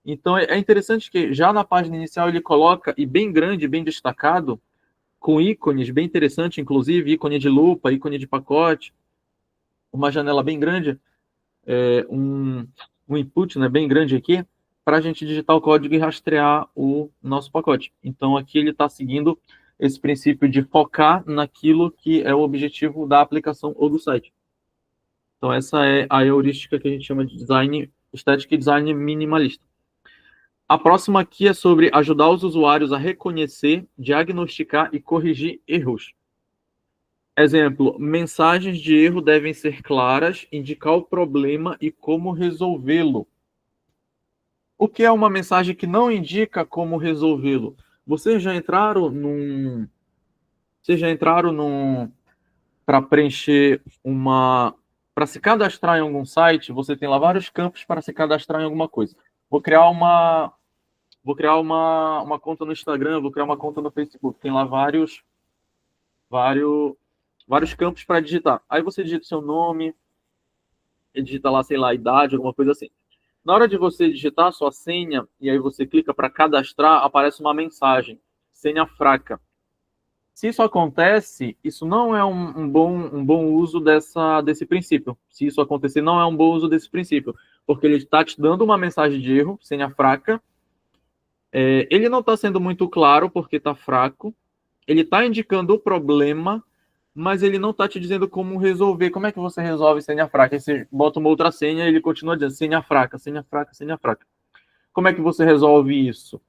Então é interessante que já na página inicial ele coloca, e bem grande, bem destacado, com ícones bem interessante, inclusive ícone de lupa, ícone de pacote, uma janela bem grande, um input, né, bem grande aqui, para a gente digitar o código e rastrear o nosso pacote. Então aqui ele está seguindo esse princípio de focar naquilo que é o objetivo da aplicação ou do site. Então essa é a heurística que a gente chama de design estética e design minimalista. A próxima aqui é sobre ajudar os usuários a reconhecer, diagnosticar e corrigir erros. Exemplo, mensagens de erro devem ser claras, indicar o problema e como resolvê-lo. O que é uma mensagem que não indica como resolvê-lo? Vocês já entraram para preencher para se cadastrar em algum site, você tem lá vários campos para se cadastrar em alguma coisa. Vou criar uma conta no Instagram, vou criar uma conta no Facebook. Tem lá vários campos para digitar. Aí você digita o seu nome, digita lá, sei lá, a idade, alguma coisa assim. Na hora de você digitar a sua senha, e aí você clica para cadastrar, aparece uma mensagem, senha fraca. Se isso acontece, isso não é um bom uso desse princípio. Se isso acontecer, não é um bom uso desse princípio, porque ele está te dando uma mensagem de erro, senha fraca. Ele não está sendo muito claro porque está fraco. Ele está indicando o problema, mas ele não está te dizendo como resolver. Como é que você resolve senha fraca? Aí você bota uma outra senha e ele continua dizendo senha fraca, senha fraca, senha fraca. Como é que você resolve isso?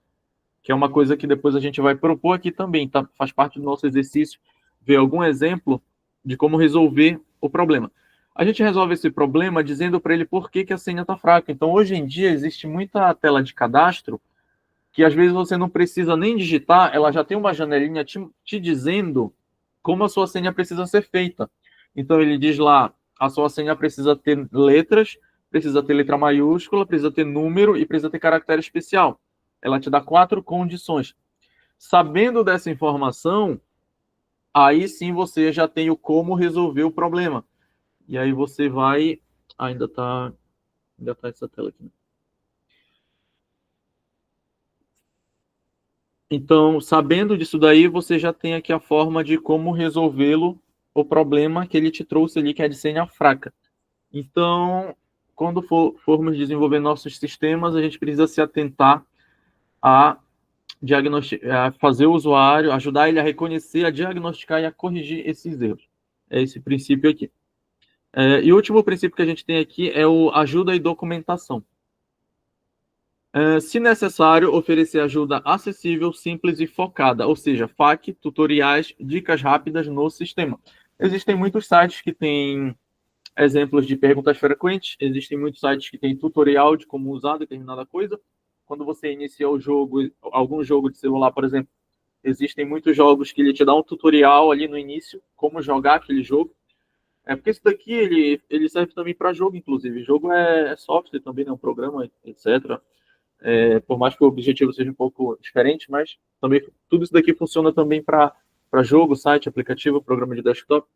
Que é uma coisa que depois a gente vai propor aqui também, tá? Faz parte do nosso exercício, ver algum exemplo de como resolver o problema. A gente resolve esse problema dizendo para ele por que a senha está fraca. Então, hoje em dia, existe muita tela de cadastro que às vezes você não precisa nem digitar, ela já tem uma janelinha te dizendo como a sua senha precisa ser feita. Então ele diz lá, a sua senha precisa ter letras, precisa ter letra maiúscula, precisa ter número e precisa ter caractere especial. Ela te dá 4 condições. Sabendo dessa informação, aí sim você já tem o como resolver o problema. E aí você vai... ainda tá essa tela aqui, né? Então, sabendo disso daí, você já tem aqui a forma de como resolvê-lo o problema que ele te trouxe ali, que é de senha fraca. Então, quando formos desenvolver nossos sistemas, a gente precisa se atentar a a fazer o usuário, ajudar ele a reconhecer, a diagnosticar e a corrigir esses erros. É esse princípio aqui. E o último princípio que a gente tem aqui é o ajuda e documentação. Se necessário, oferecer ajuda acessível, simples e focada, ou seja, FAQ, tutoriais, dicas rápidas no sistema. Existem muitos sites que têm exemplos de perguntas frequentes, existem muitos sites que têm tutorial de como usar determinada coisa. Quando você inicia o jogo, algum jogo de celular, por exemplo, existem muitos jogos que ele te dá um tutorial ali no início, como jogar aquele jogo. Porque isso daqui, ele serve também para jogo, inclusive. Jogo é software também, é um programa, etc. Por mais que o objetivo seja um pouco diferente, mas também tudo isso daqui funciona também para jogo, site, aplicativo, programa de desktop.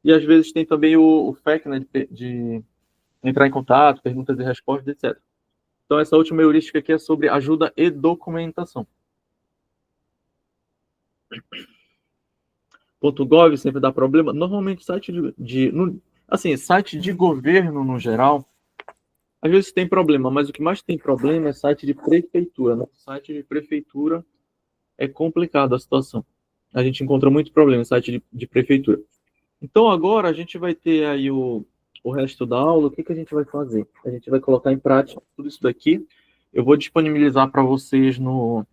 E às vezes tem também o FAQ, né, de entrar em contato, perguntas e respostas, etc. Então essa última heurística aqui é sobre ajuda e documentação. .gov sempre dá problema. Normalmente site site de governo no geral, às vezes tem problema, mas o que mais tem problema é site de prefeitura. No site de prefeitura é complicado a situação. A gente encontra muito problema em site de prefeitura. Então agora a gente vai ter aí o resto da aula. O que a gente vai fazer? A gente vai colocar em prática tudo isso daqui. Eu vou disponibilizar para vocês no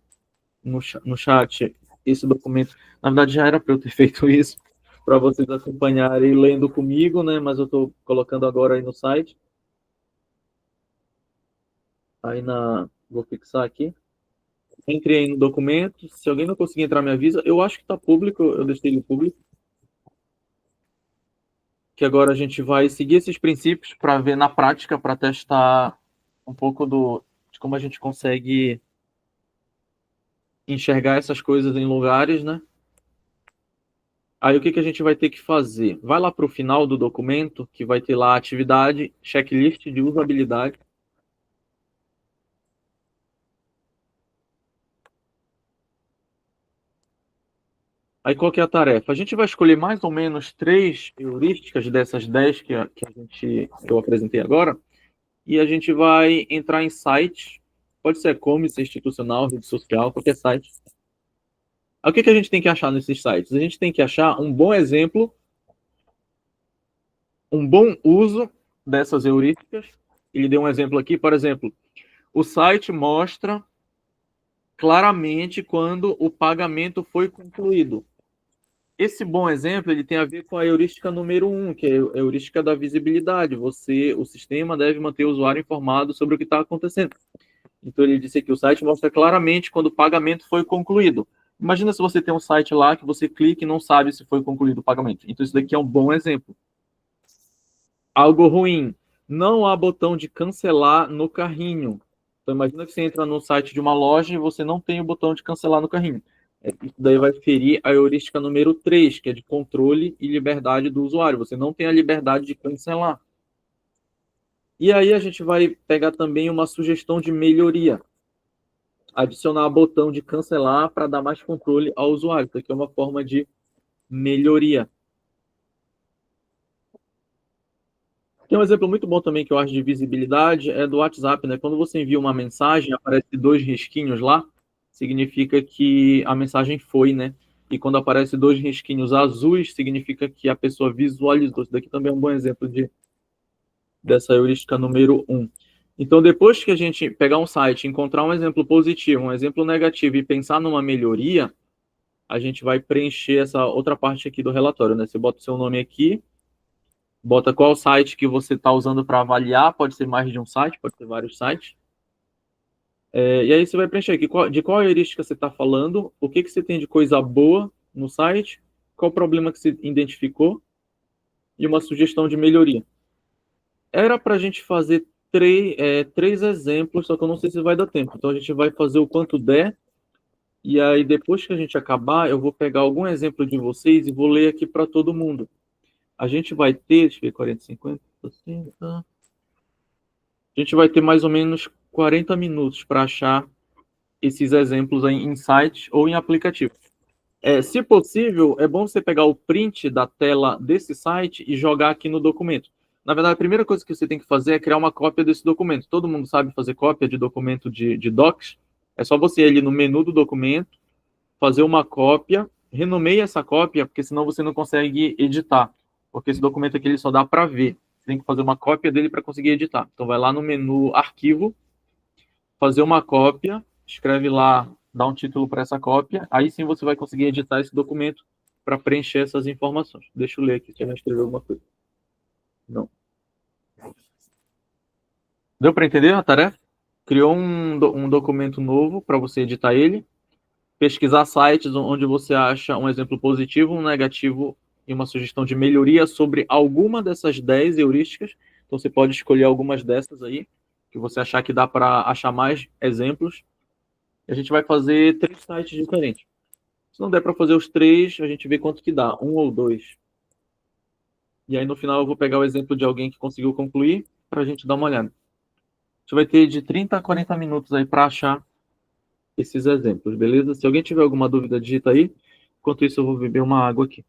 chat esse documento. Na verdade já era para eu ter feito isso, para vocês acompanharem lendo comigo, né? Mas eu estou colocando agora aí no site. Vou fixar aqui. Entre aí no documento. Se alguém não conseguir entrar, me avisa. Eu acho que está público, eu deixei ele público. Que agora a gente vai seguir esses princípios para ver na prática, para testar um pouco de como a gente consegue enxergar essas coisas em lugares, né? Aí o que a gente vai ter que fazer? Vai lá para o final do documento, que vai ter lá a atividade, checklist de usabilidade. Aí qual que é a tarefa? A gente vai escolher mais ou menos 3 heurísticas dessas 10 que eu apresentei agora, e a gente vai entrar em sites, pode ser e-commerce, institucional, rede social, qualquer site. Aí o que a gente tem que achar nesses sites? A gente tem que achar um bom exemplo, um bom uso dessas heurísticas. Ele deu um exemplo aqui, por exemplo, o site mostra claramente quando o pagamento foi concluído. Esse bom exemplo ele tem a ver com a heurística número 1, que é a heurística da visibilidade. O sistema deve manter o usuário informado sobre o que está acontecendo. Então ele disse que o site mostra claramente quando o pagamento foi concluído. Imagina se você tem um site lá que você clica e não sabe se foi concluído o pagamento. Então isso daqui é um bom exemplo. Algo ruim. Não há botão de cancelar no carrinho. Então imagina que você entra no site de uma loja e você não tem o botão de cancelar no carrinho. Isso daí vai ferir a heurística número 3, que é de controle e liberdade do usuário. Você não tem a liberdade de cancelar. E aí a gente vai pegar também uma sugestão de melhoria. Adicionar botão de cancelar para dar mais controle ao usuário. Isso aqui é uma forma de melhoria. Tem um exemplo muito bom também que eu acho de visibilidade, é do WhatsApp, né? Quando você envia uma mensagem, aparece 2 risquinhos lá, significa que a mensagem foi, né? E quando aparece 2 risquinhos azuis, significa que a pessoa visualizou. Isso daqui também é um bom exemplo dessa heurística número 1. Então, depois que a gente pegar um site, encontrar um exemplo positivo, um exemplo negativo e pensar numa melhoria, a gente vai preencher essa outra parte aqui do relatório, né? Você bota o seu nome aqui, bota qual site que você está usando para avaliar, pode ser mais de um site, pode ser vários sites. E aí você vai preencher aqui de qual heurística você está falando, o que você tem de coisa boa no site, qual o problema que você identificou e uma sugestão de melhoria. Era para a gente fazer 3 exemplos, só que eu não sei se vai dar tempo. Então a gente vai fazer o quanto der, e aí depois que a gente acabar, eu vou pegar algum exemplo de vocês e vou ler aqui para todo mundo. A gente vai ter, deixa eu ver, 40, 50, 60... A gente vai ter mais ou menos 40 minutos para achar esses exemplos em sites ou em aplicativos. Se possível, é bom você pegar o print da tela desse site e jogar aqui no documento. Na verdade, a primeira coisa que você tem que fazer é criar uma cópia desse documento. Todo mundo sabe fazer cópia de documento de Docs. É só você ir ali no menu do documento, fazer uma cópia, renomeie essa cópia, porque senão você não consegue editar. Porque esse documento aqui ele só dá para ver. Você tem que fazer uma cópia dele para conseguir editar. Então vai lá no menu Arquivo, fazer uma cópia, escreve lá, dá um título para essa cópia, aí sim você vai conseguir editar esse documento para preencher essas informações. Deixa eu ler aqui se eu já escrevi alguma coisa. Não. Deu para entender a tarefa? Criou um documento novo para você editar ele, pesquisar sites onde você acha um exemplo positivo, um negativo e uma sugestão de melhoria sobre alguma dessas 10 heurísticas. Então você pode escolher algumas dessas aí, que você achar que dá para achar mais exemplos. E a gente vai fazer 3 sites diferentes. Se não der para fazer os 3, a gente vê quanto que dá, 1 ou 2. E aí no final eu vou pegar o exemplo de alguém que conseguiu concluir para a gente dar uma olhada. Você vai ter de 30 a 40 minutos aí para achar esses exemplos, beleza? Se alguém tiver alguma dúvida, digita aí. Enquanto isso, eu vou beber uma água aqui.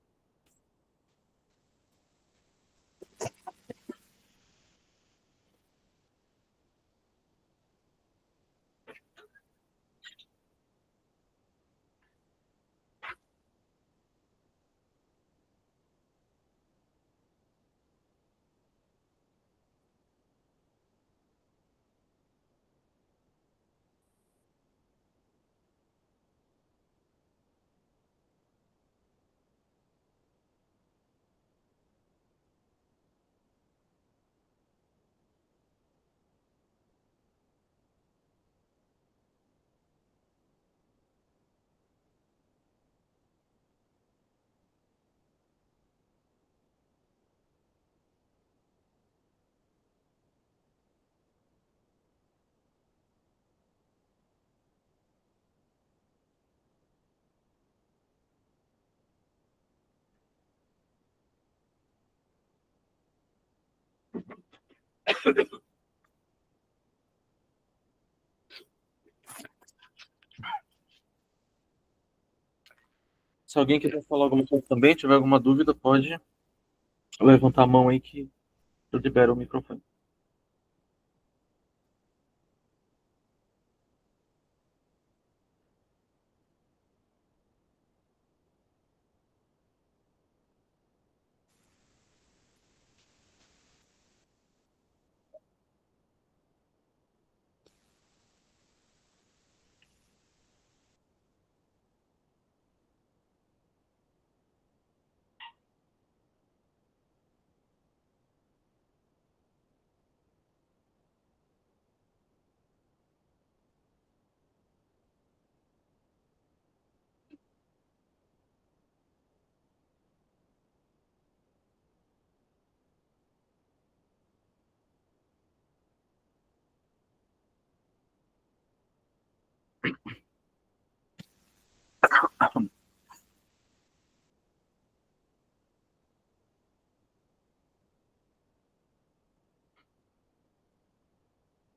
Se alguém quiser falar alguma coisa também, tiver alguma dúvida, pode levantar a mão aí que eu libero o microfone.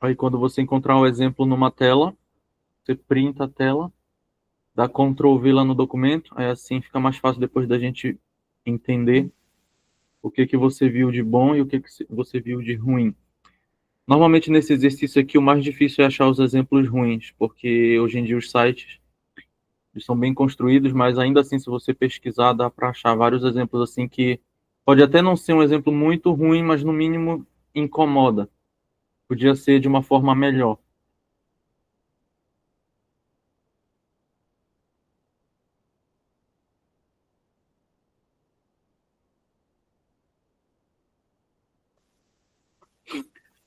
Aí quando você encontrar o exemplo numa tela, você printa a tela, dá Ctrl V lá no documento, aí assim fica mais fácil depois da gente entender o que você viu de bom e o que você viu de ruim. Normalmente nesse exercício aqui o mais difícil é achar os exemplos ruins, porque hoje em dia os sites eles são bem construídos, mas ainda assim se você pesquisar dá para achar vários exemplos assim que pode até não ser um exemplo muito ruim, mas no mínimo incomoda. Podia ser de uma forma melhor.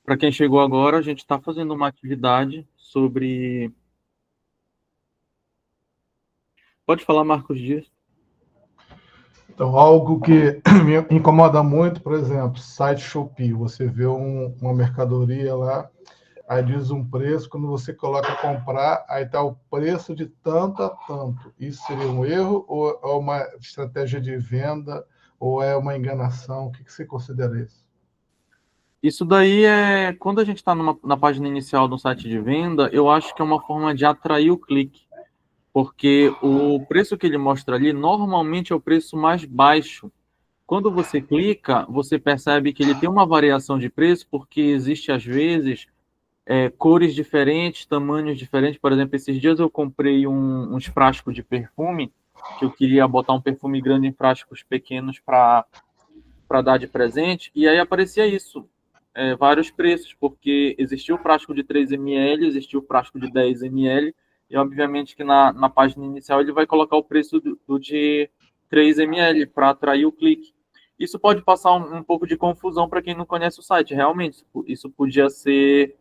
Para quem chegou agora, a gente está fazendo uma atividade sobre. Pode falar, Marcos Dias. Então, algo que me incomoda muito, por exemplo, site Shopee. Você vê uma mercadoria lá, aí diz um preço, quando você coloca comprar, aí está o preço de tanto a tanto. Isso seria um erro ou é uma estratégia de venda ou é uma enganação? O que você considera isso? Isso daí é. Quando a gente está na página inicial do site de venda, eu acho que é uma forma de atrair o clique. porque o preço que ele mostra ali normalmente é o preço mais baixo. Quando você clica, você percebe que ele tem uma variação de preço, porque existe, às vezes, cores diferentes, tamanhos diferentes. Por exemplo, esses dias eu comprei uns frascos de perfume, que eu queria botar um perfume grande em frascos pequenos para dar de presente, e aí aparecia isso, vários preços, porque existia o frasco de 3 ml, existia o frasco de 10 ml, e obviamente que na página inicial ele vai colocar o preço do de 3 ml para atrair o clique. Isso pode passar um pouco de confusão para quem não conhece o site. Realmente, isso podia ser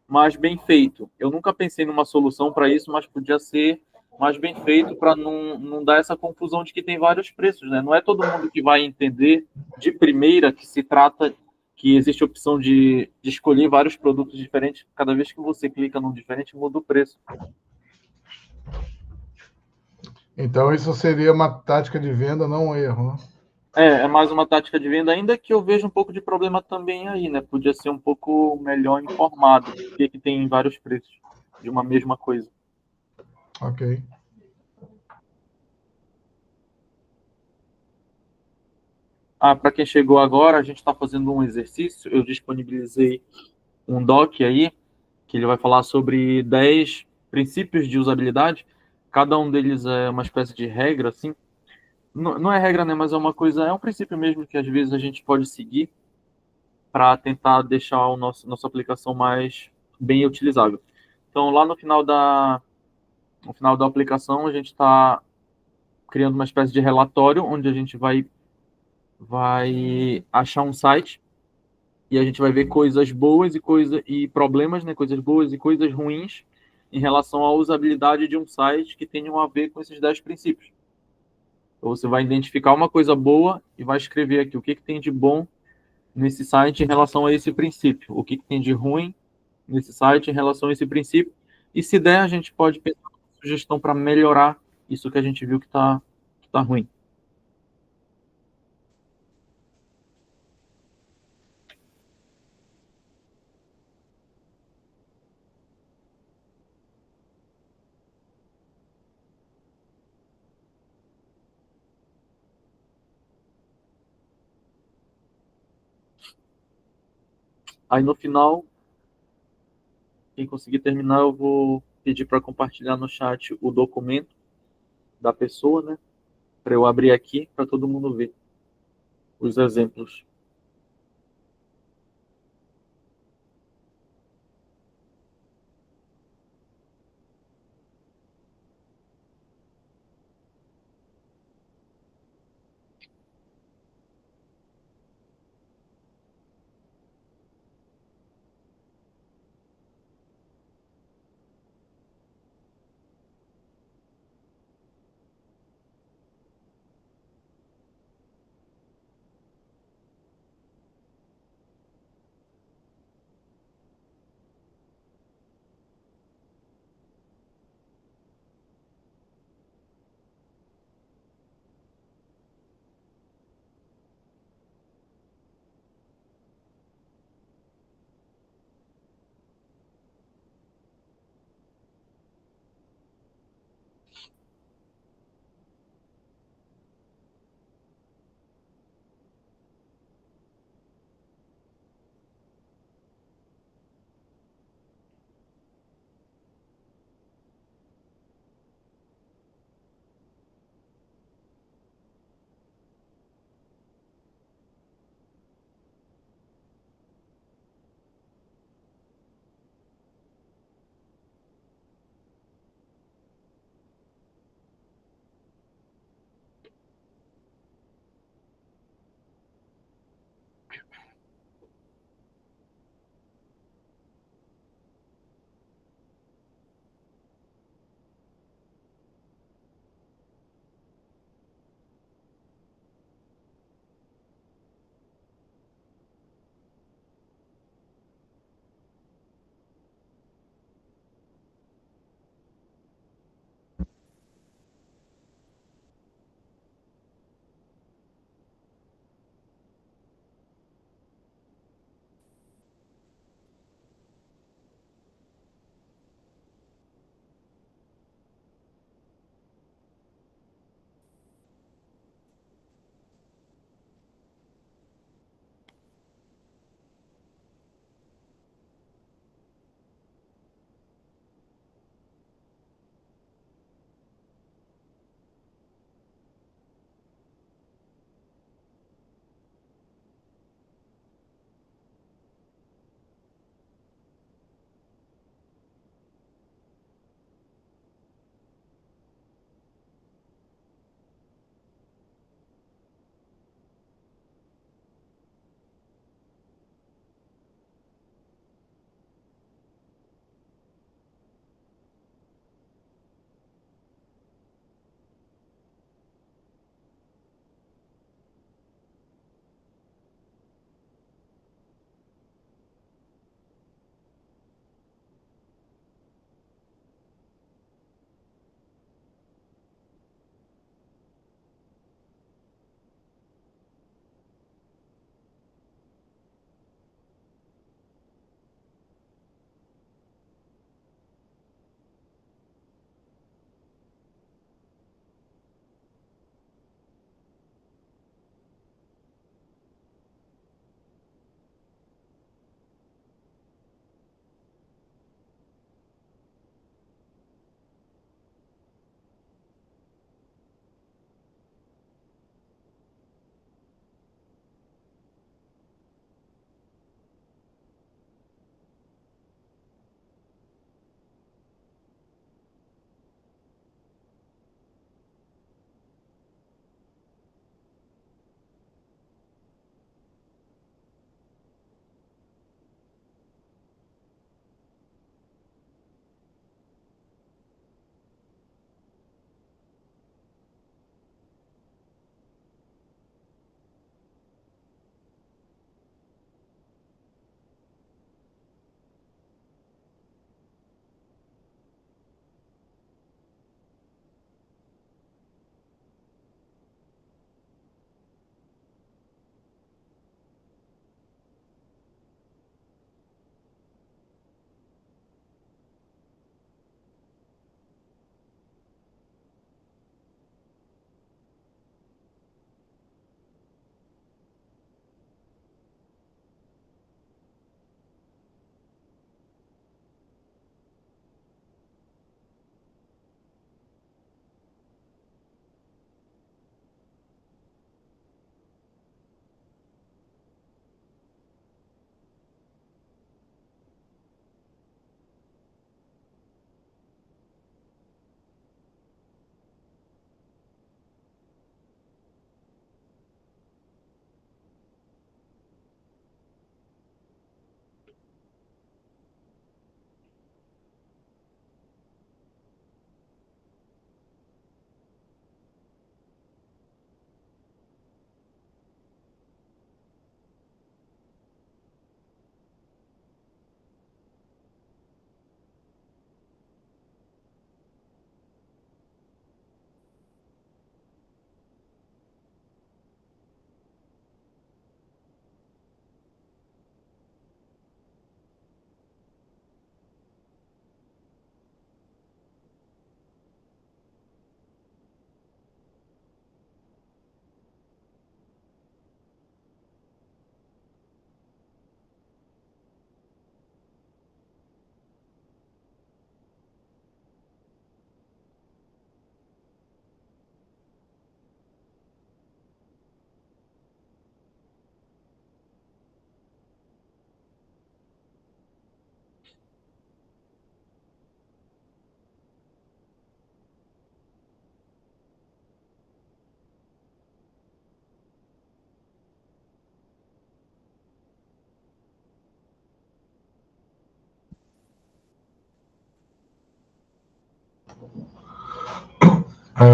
mais bem feito. Eu nunca pensei numa solução para isso, mas podia ser mais bem feito para não dar essa confusão de que tem vários preços, né? Não é todo mundo que vai entender de primeira que se trata que existe a opção de escolher vários produtos diferentes. Cada vez que você clica num diferente, muda o preço. Então, isso seria uma tática de venda, não um erro, né? É mais uma tática de venda, ainda que eu veja um pouco de problema também aí, né? Podia ser um pouco melhor informado, porque que tem vários preços de uma mesma coisa. Ok. Para quem chegou agora, a gente está fazendo um exercício. Eu disponibilizei um doc aí, que ele vai falar sobre 10 princípios de usabilidade. Cada um deles é uma espécie de regra, assim. Não é regra, né? Mas é uma coisa, é um princípio mesmo que às vezes a gente pode seguir para tentar deixar nossa aplicação mais bem utilizável. Então, lá no final da aplicação, a gente está criando uma espécie de relatório onde a gente vai achar um site e a gente vai ver coisas boas e problemas, né? Coisas boas e coisas ruins em relação à usabilidade de um site que tenham a ver com esses 10 princípios. Então, você vai identificar uma coisa boa e vai escrever aqui o que tem de bom nesse site em relação a esse princípio, o que tem de ruim nesse site em relação a esse princípio. E se der, a gente pode pensar uma sugestão para melhorar isso que a gente viu que tá ruim. Aí no final, quem conseguir terminar, eu vou pedir para compartilhar no chat o documento da pessoa, né? Para eu abrir aqui para todo mundo ver os exemplos.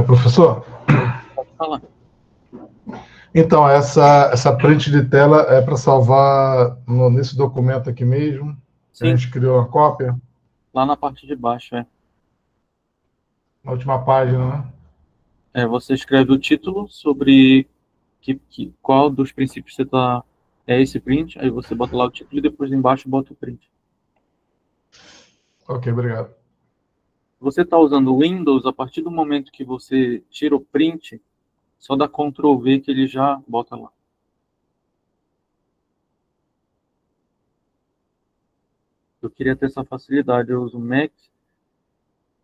Professor, Pode falar. então, essa print de tela é para salvar nesse documento aqui mesmo? A Sim, gente criou uma cópia? lá na parte de baixo, Na última página, né? Você escreve o título sobre qual dos princípios você está. É esse print, aí você bota lá o título e depois embaixo bota o print. Ok, obrigado. Você está usando o Windows, a partir do momento que você tira o print, só dá Ctrl V que ele já bota lá. Eu queria ter essa facilidade, eu uso o Mac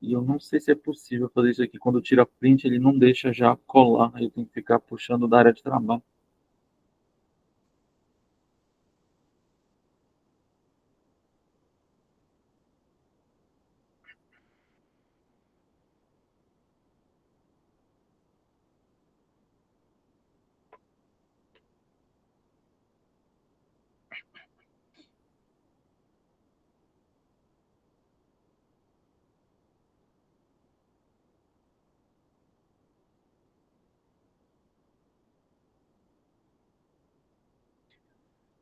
e eu não sei se é possível fazer isso aqui. Quando tira print, ele não deixa já colar, aí eu tenho que ficar puxando da área de trabalho.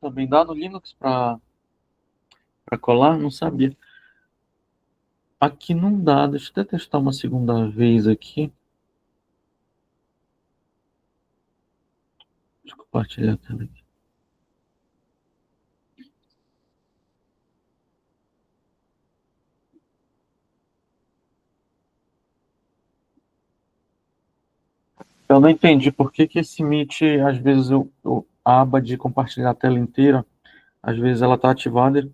Também dá no Linux para colar? Não sabia. Aqui não dá, deixa eu até testar uma segunda vez aqui. Deixa eu compartilhar a tela aqui. Eu não entendi por que esse Meet, às vezes, a aba de compartilhar a tela inteira, às vezes ela está ativada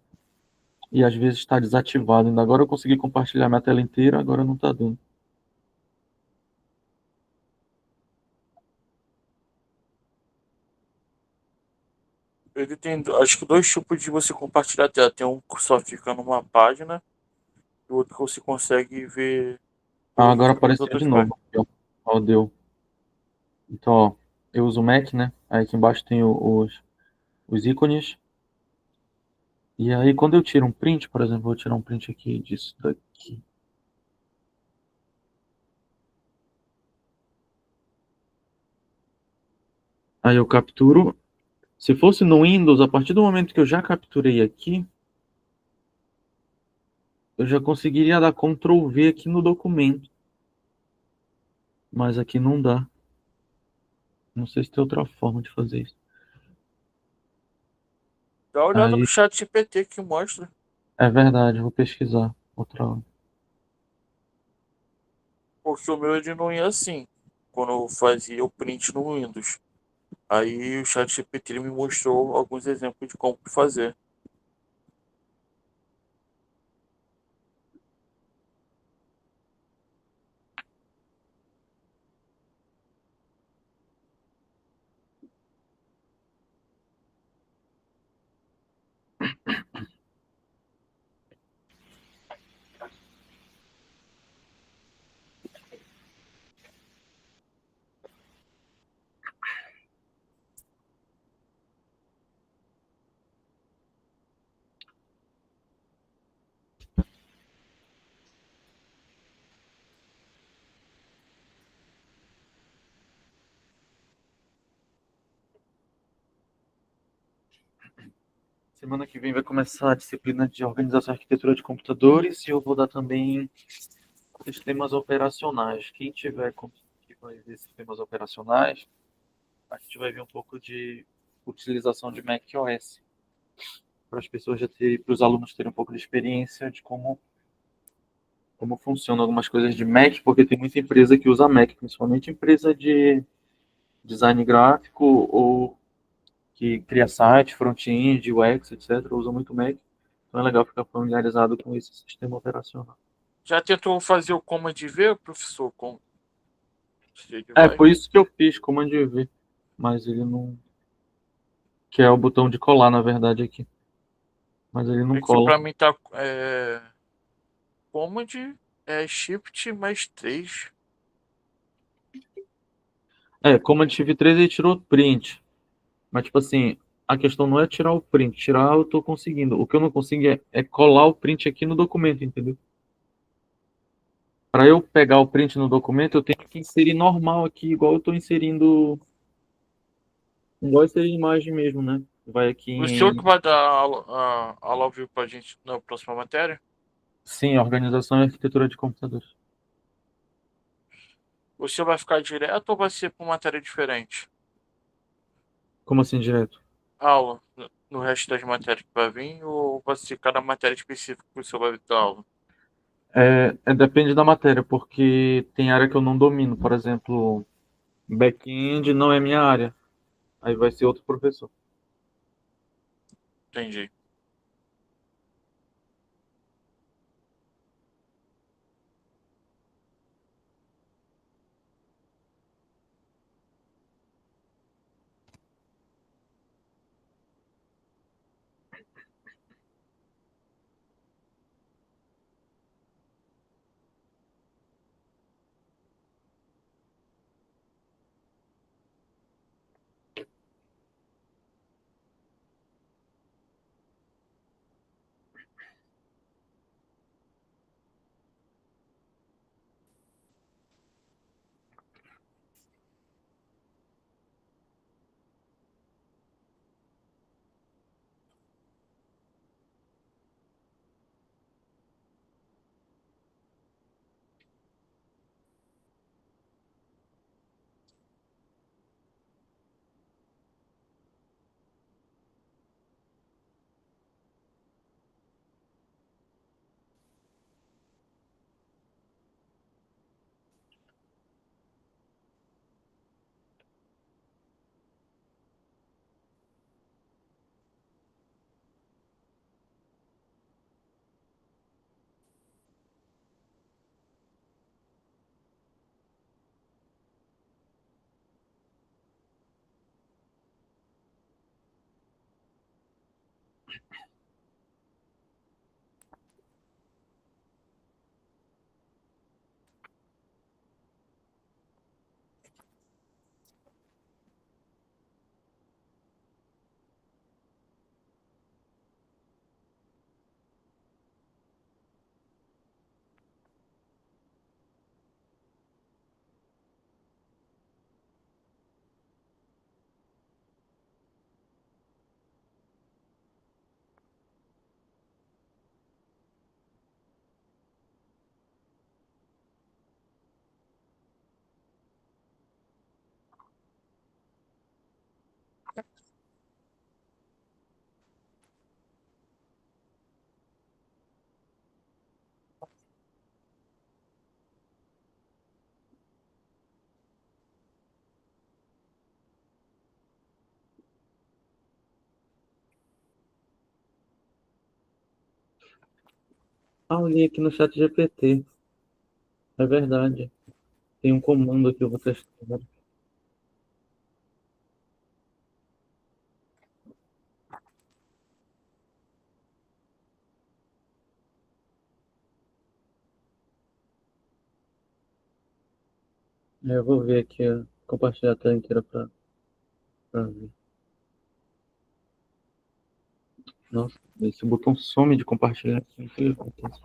e às vezes está desativada. Ainda agora eu consegui compartilhar minha tela inteira, agora não está dando. Ele tem, acho que dois tipos de você compartilhar a tela. Tem um que só fica numa página e o outro que você consegue ver Ah, todas agora as apareceu de outras novo. páginas. Aqui, ó. Ó, deu. Então, ó, eu uso o Mac, né? Aí aqui embaixo tem os ícones. E aí, quando eu tiro um print, por exemplo, vou tirar um print aqui disso daqui. Aí eu capturo. Se fosse no Windows, a partir do momento que eu já capturei aqui, eu já conseguiria dar Ctrl V aqui no documento. Mas aqui não dá. Não sei se tem outra forma de fazer isso. Dá uma olhada no Aí, chat GPT que mostra. é verdade, eu vou pesquisar outra hora. Porque o meu ele não ia assim. Quando eu fazia o print no Windows. Aí o chat GPT ele me mostrou alguns exemplos de como fazer. Semana que vem vai começar a disciplina de organização e arquitetura de computadores e eu vou dar também sistemas operacionais. Quem tiver que vai ver sistemas operacionais, a gente vai ver um pouco de utilização de macOS para as pessoas já terem, para os alunos terem um pouco de experiência de como funcionam algumas coisas de Mac, porque tem muita empresa que usa Mac, principalmente empresa de design gráfico ou que cria site, front-end, UX, etc. Usa muito Mac. Então é legal ficar familiarizado com esse sistema operacional. Já tentou fazer o Command V, professor? Com... Ele É, vai. foi isso que eu fiz, Command V. Mas ele não. Que é o botão de colar, na verdade, aqui. Mas ele não Aqui cola. pra mim tá Command Shift mais 3. É, Command Shift 3 ele tirou print. Mas, tipo assim, a questão não é tirar o print. Tirar eu tô conseguindo. O que eu não consigo é colar o print aqui no documento, entendeu? Para eu pegar o print no documento, eu tenho que inserir normal aqui, igual eu estou inserindo, igual inserir imagem mesmo, né? Vai aqui O senhor que em, vai dar aula ao vivo pra gente na próxima matéria? sim, organização e arquitetura de computadores. O senhor vai ficar direto ou vai ser por matéria diferente? Como assim, direto? Aula no resto das matérias que vai vir ou vai ser cada matéria específica que o senhor vai dar aula? Depende da matéria, porque tem área que eu não domino. Por exemplo, back-end não é minha área. Aí vai ser outro professor. Entendi. Ah, eu li aqui no chat GPT. É verdade. Tem um comando que eu vou testar. Eu vou ver aqui, ó, compartilhar a tela inteira pra ver. Nossa, esse botão some de compartilhar. O que acontece?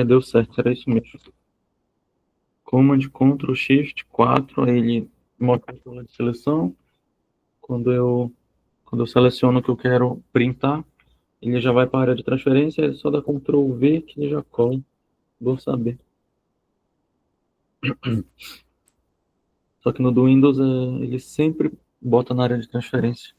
Deu certo, era isso mesmo. Command Ctrl Shift 4, aí ele mostra a tela de seleção. Quando eu seleciono o que eu quero printar, ele já vai para a área de transferência, é só dar Ctrl V que ele já cola. Vou saber. Só que no do Windows ele sempre bota na área de transferência.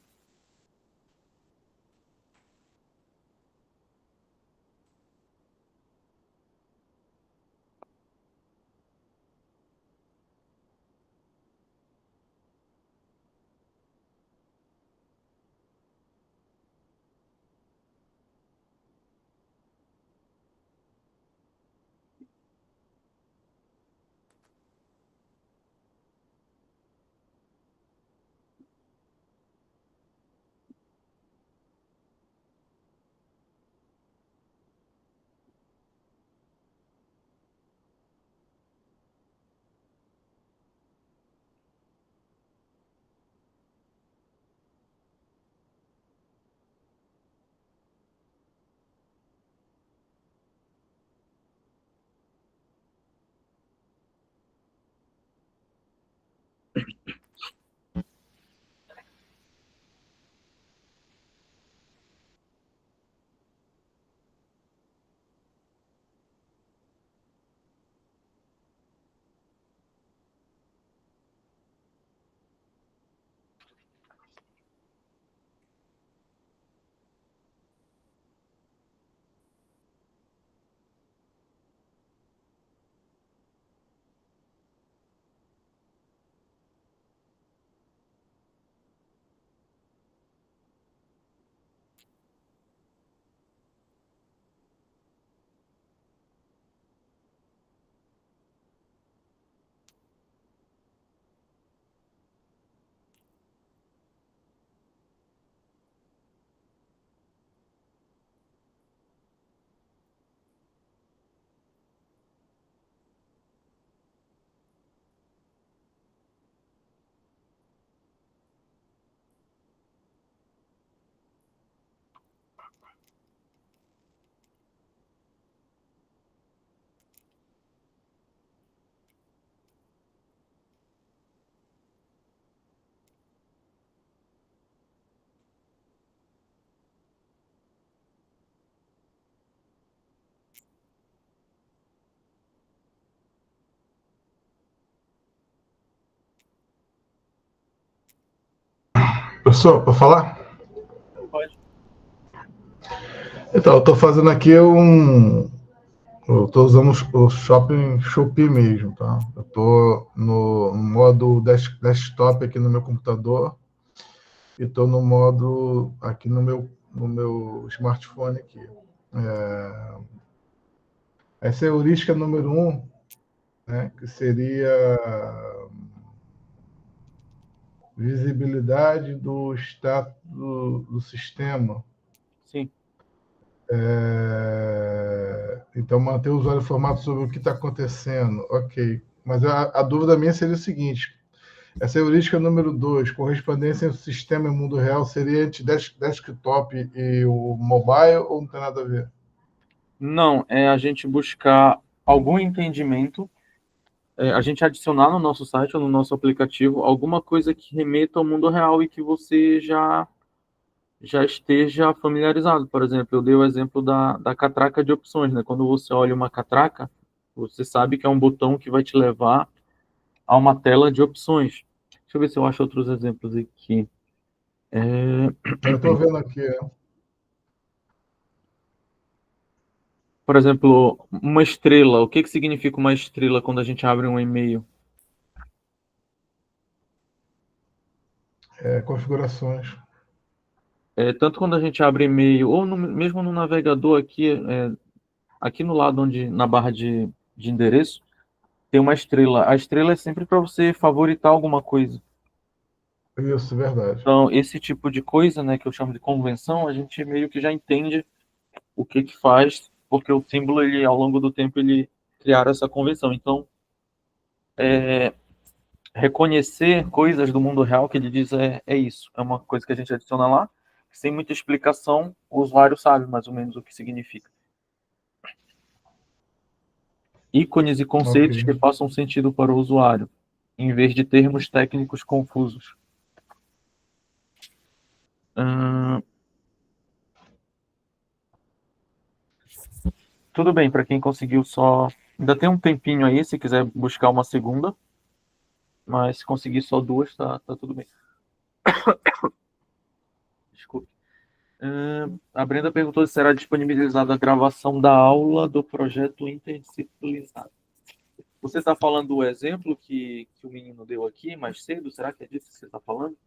Professor, para falar? Pode. Então, eu estou fazendo aqui eu estou usando o Shopee mesmo, tá? Eu estou no modo desktop aqui no meu computador e estou no modo aqui no meu smartphone aqui. Essa é a heurística número 1, né, que seria visibilidade do status do sistema. Sim. Então, manter o usuário informado sobre o que está acontecendo. Ok. Mas a dúvida minha seria o seguinte: essa heurística número 2, correspondência entre o sistema e o mundo real, seria entre desktop e o mobile ou não tem nada a ver? Não, é a gente buscar algum entendimento, a gente adicionar no nosso site ou no nosso aplicativo alguma coisa que remeta ao mundo real e que você já esteja familiarizado. Por exemplo, eu dei o exemplo da catraca de opções, né? Quando você olha uma catraca, você sabe que é um botão que vai te levar a uma tela de opções. Deixa eu ver se eu acho outros exemplos aqui. Eu estou vendo aqui. Por exemplo, uma estrela. O que que significa uma estrela quando a gente abre um e-mail? Configurações. Tanto quando a gente abre e-mail, ou mesmo no navegador aqui, aqui no lado onde, na barra de endereço, tem uma estrela. A estrela é sempre para você favoritar alguma coisa. Isso, verdade. Então, esse tipo de coisa, né, que eu chamo de convenção, a gente meio que já entende o que que faz, porque o símbolo, ele, ao longo do tempo, ele criaram essa convenção. Então, reconhecer coisas do mundo real que ele diz é isso. É uma coisa que a gente adiciona lá, sem muita explicação, o usuário sabe mais ou menos o que significa. Ícones e conceitos Ok. que façam sentido para o usuário, em vez de termos técnicos confusos. Hum, tudo bem, para quem conseguiu só. Ainda tem um tempinho aí, se quiser buscar uma segunda, mas se conseguir só duas, tá tudo bem. Desculpe. A Brenda perguntou se será disponibilizada a gravação da aula do projeto interdisciplinar. Você está falando do exemplo que o menino deu aqui mais cedo? Será que é disso que você está falando?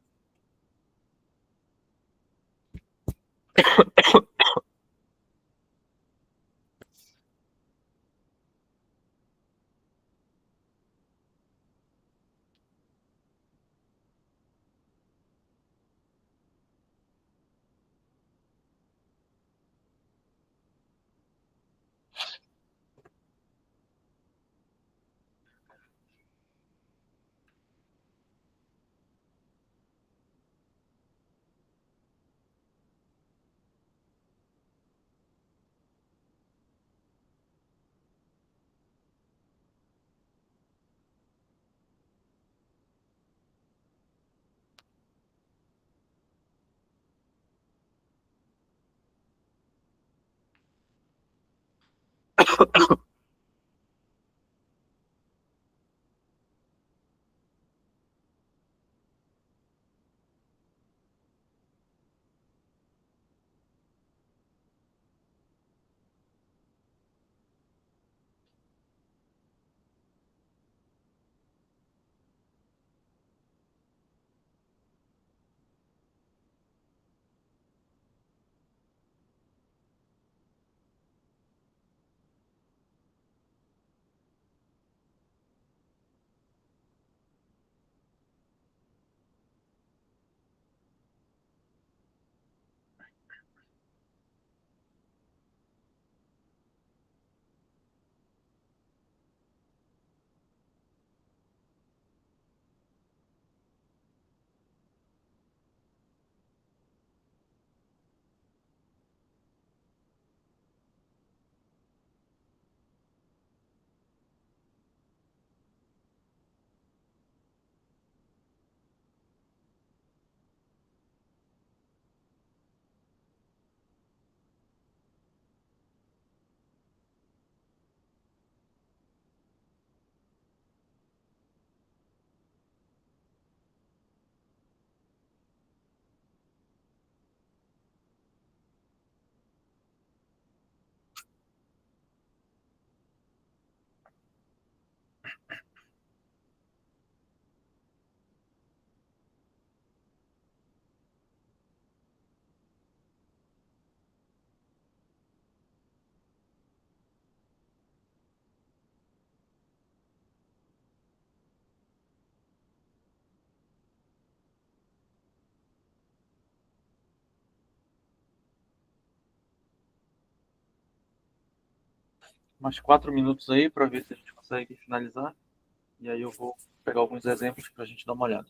Mais 4 minutos aí para ver se a gente consegue finalizar. E aí eu vou pegar alguns exemplos para a gente dar uma olhada.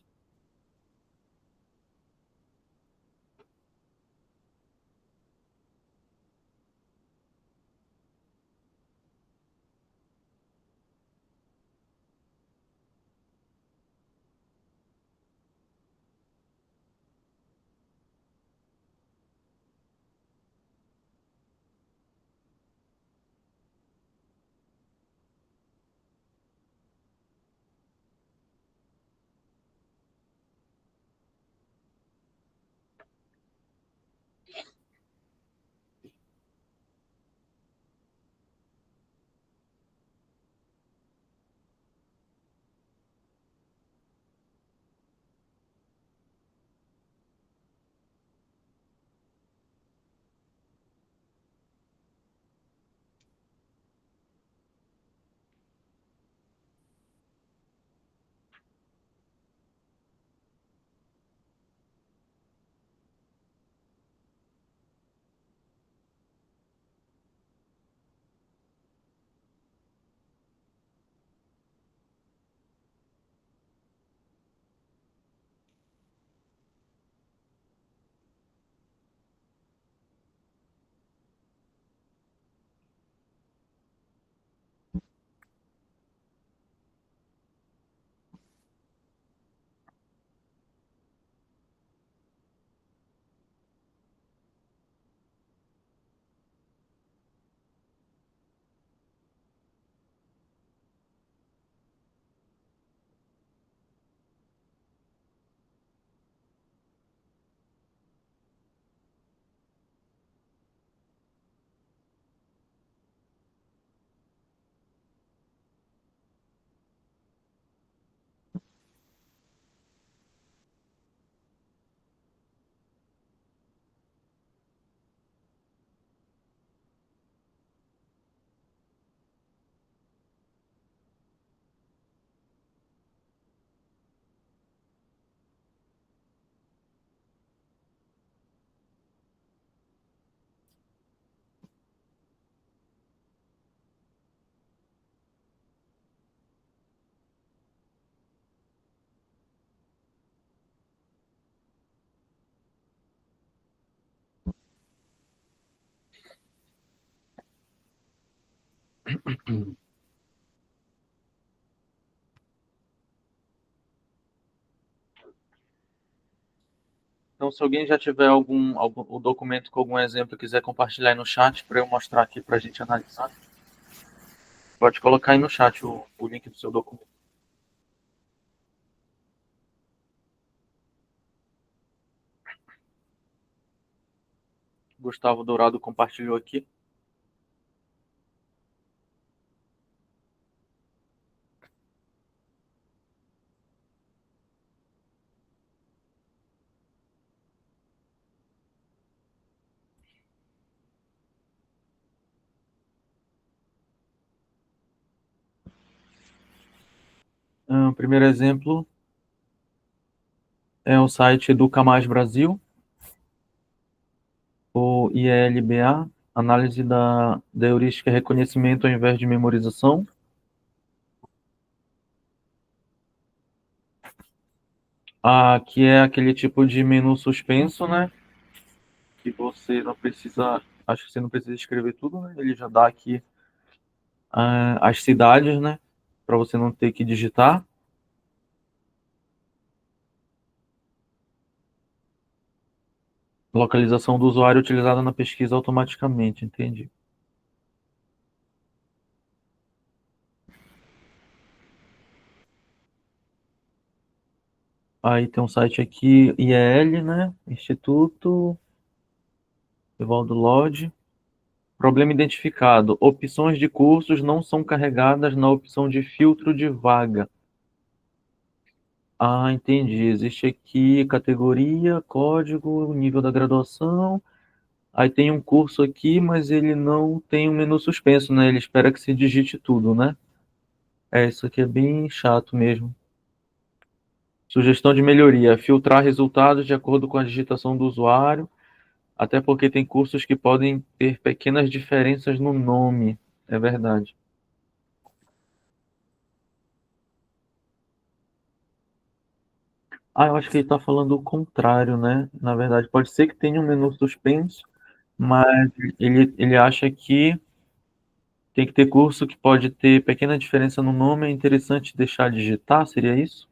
Então, se alguém já tiver algum o documento com algum exemplo e quiser compartilhar aí no chat para eu mostrar aqui para a gente analisar, pode colocar aí no chat o link do seu documento. Gustavo Dourado compartilhou aqui. O primeiro exemplo é o site Educa Mais Brasil, o IELBA, análise da heurística reconhecimento ao invés de memorização. Aqui é aquele tipo de menu suspenso, né? Que você não precisa, acho que você não precisa escrever tudo, né? Ele já dá aqui as cidades, né? Para você não ter que digitar. Localização do usuário utilizada na pesquisa automaticamente, entendi. Aí tem um site aqui, IEL, né? Instituto Evaldo Lodge. Problema identificado. Opções de cursos não são carregadas na opção de filtro de vaga. Ah, entendi. Existe aqui categoria, código, nível da graduação. Aí tem um curso aqui, mas ele não tem um menu suspenso, né? Ele espera que se digite tudo, né? Isso aqui é bem chato mesmo. Sugestão de melhoria: filtrar resultados de acordo com a digitação do usuário, até porque tem cursos que podem ter pequenas diferenças no nome. É verdade. Eu acho que ele está falando o contrário, né? Na verdade, pode ser que tenha um menu suspenso, mas ele acha que tem que ter curso que pode ter pequena diferença no nome. É interessante deixar digitar, seria isso?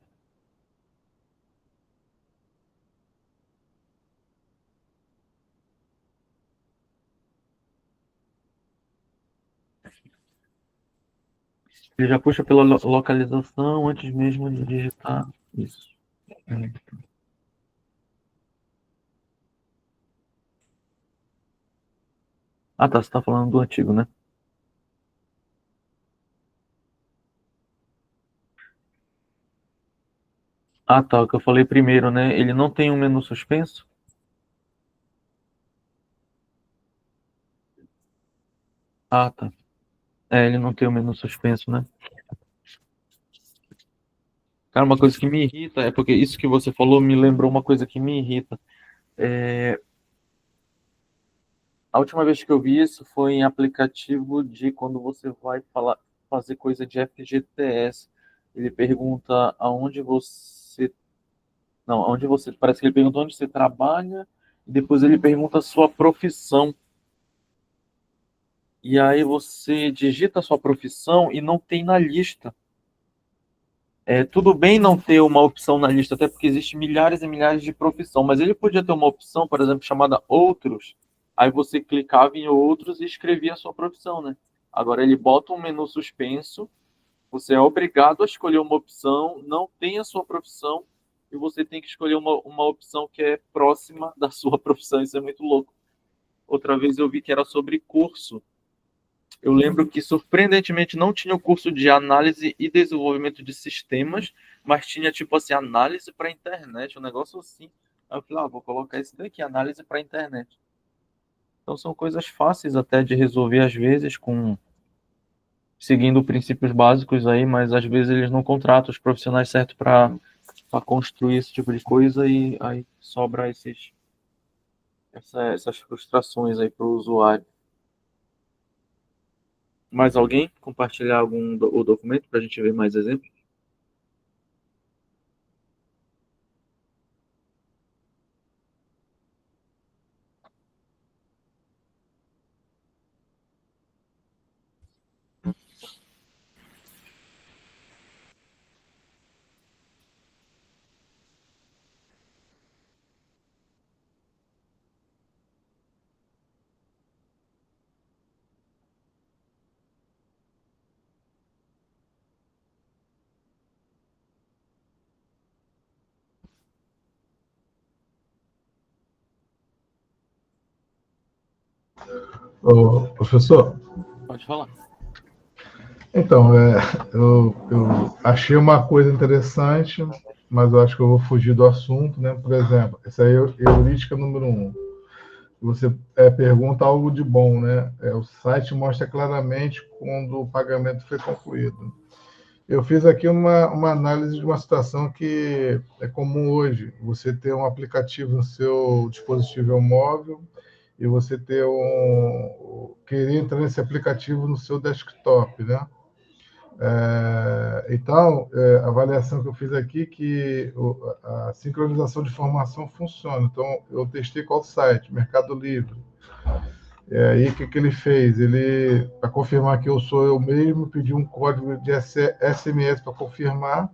Ele já puxa pela localização antes mesmo de digitar isso. Tá, você está falando do antigo, né? Tá, o que eu falei primeiro, né? Ele não tem um menu suspenso? Tá. Ele não tem um menu suspenso, né? Cara, uma coisa que me irrita é porque isso que você falou me lembrou uma coisa que me irrita. A última vez que eu vi isso foi em aplicativo de quando você vai fazer coisa de FGTS. Ele pergunta aonde você. Não, aonde você. Parece que ele pergunta onde você trabalha, e depois ele pergunta a sua profissão. E aí você digita a sua profissão e não tem na lista. Tudo bem não ter uma opção na lista, até porque existem milhares e milhares de profissão, mas ele podia ter uma opção, por exemplo, chamada Outros. Aí você clicava em Outros e escrevia a sua profissão, né? Agora ele bota um menu suspenso, você é obrigado a escolher uma opção, não tem a sua profissão, e você tem que escolher uma opção que é próxima da sua profissão. Isso é muito louco. Outra vez eu vi que era sobre curso. Eu lembro que, surpreendentemente, não tinha o curso de análise e desenvolvimento de sistemas, mas tinha, tipo assim, análise para internet, um negócio assim. Aí eu falei, vou colocar isso daqui, análise para internet. Então são coisas fáceis até de resolver, às vezes, seguindo princípios básicos aí, mas às vezes eles não contratam os profissionais certos para construir esse tipo de coisa, e aí sobra essas frustrações aí para o usuário. Mais alguém compartilhar o documento para a gente ver mais exemplos? Professor, Pode falar. então, eu achei uma coisa interessante, mas eu acho que eu vou fugir do assunto, né? Por exemplo, essa aí é heurística número 1. Você pergunta algo de bom, né? O site mostra claramente quando o pagamento foi concluído. Eu fiz aqui uma análise de uma situação que é comum hoje. Você ter um aplicativo no seu dispositivo móvel e você querer entrar nesse aplicativo no seu desktop, né? Então, a avaliação que eu fiz aqui que a sincronização de informação funciona. Então, eu testei qual site? Mercado Livre. Aí, o que ele fez? Ele, para confirmar que eu sou eu mesmo, pediu um código de SMS para confirmar,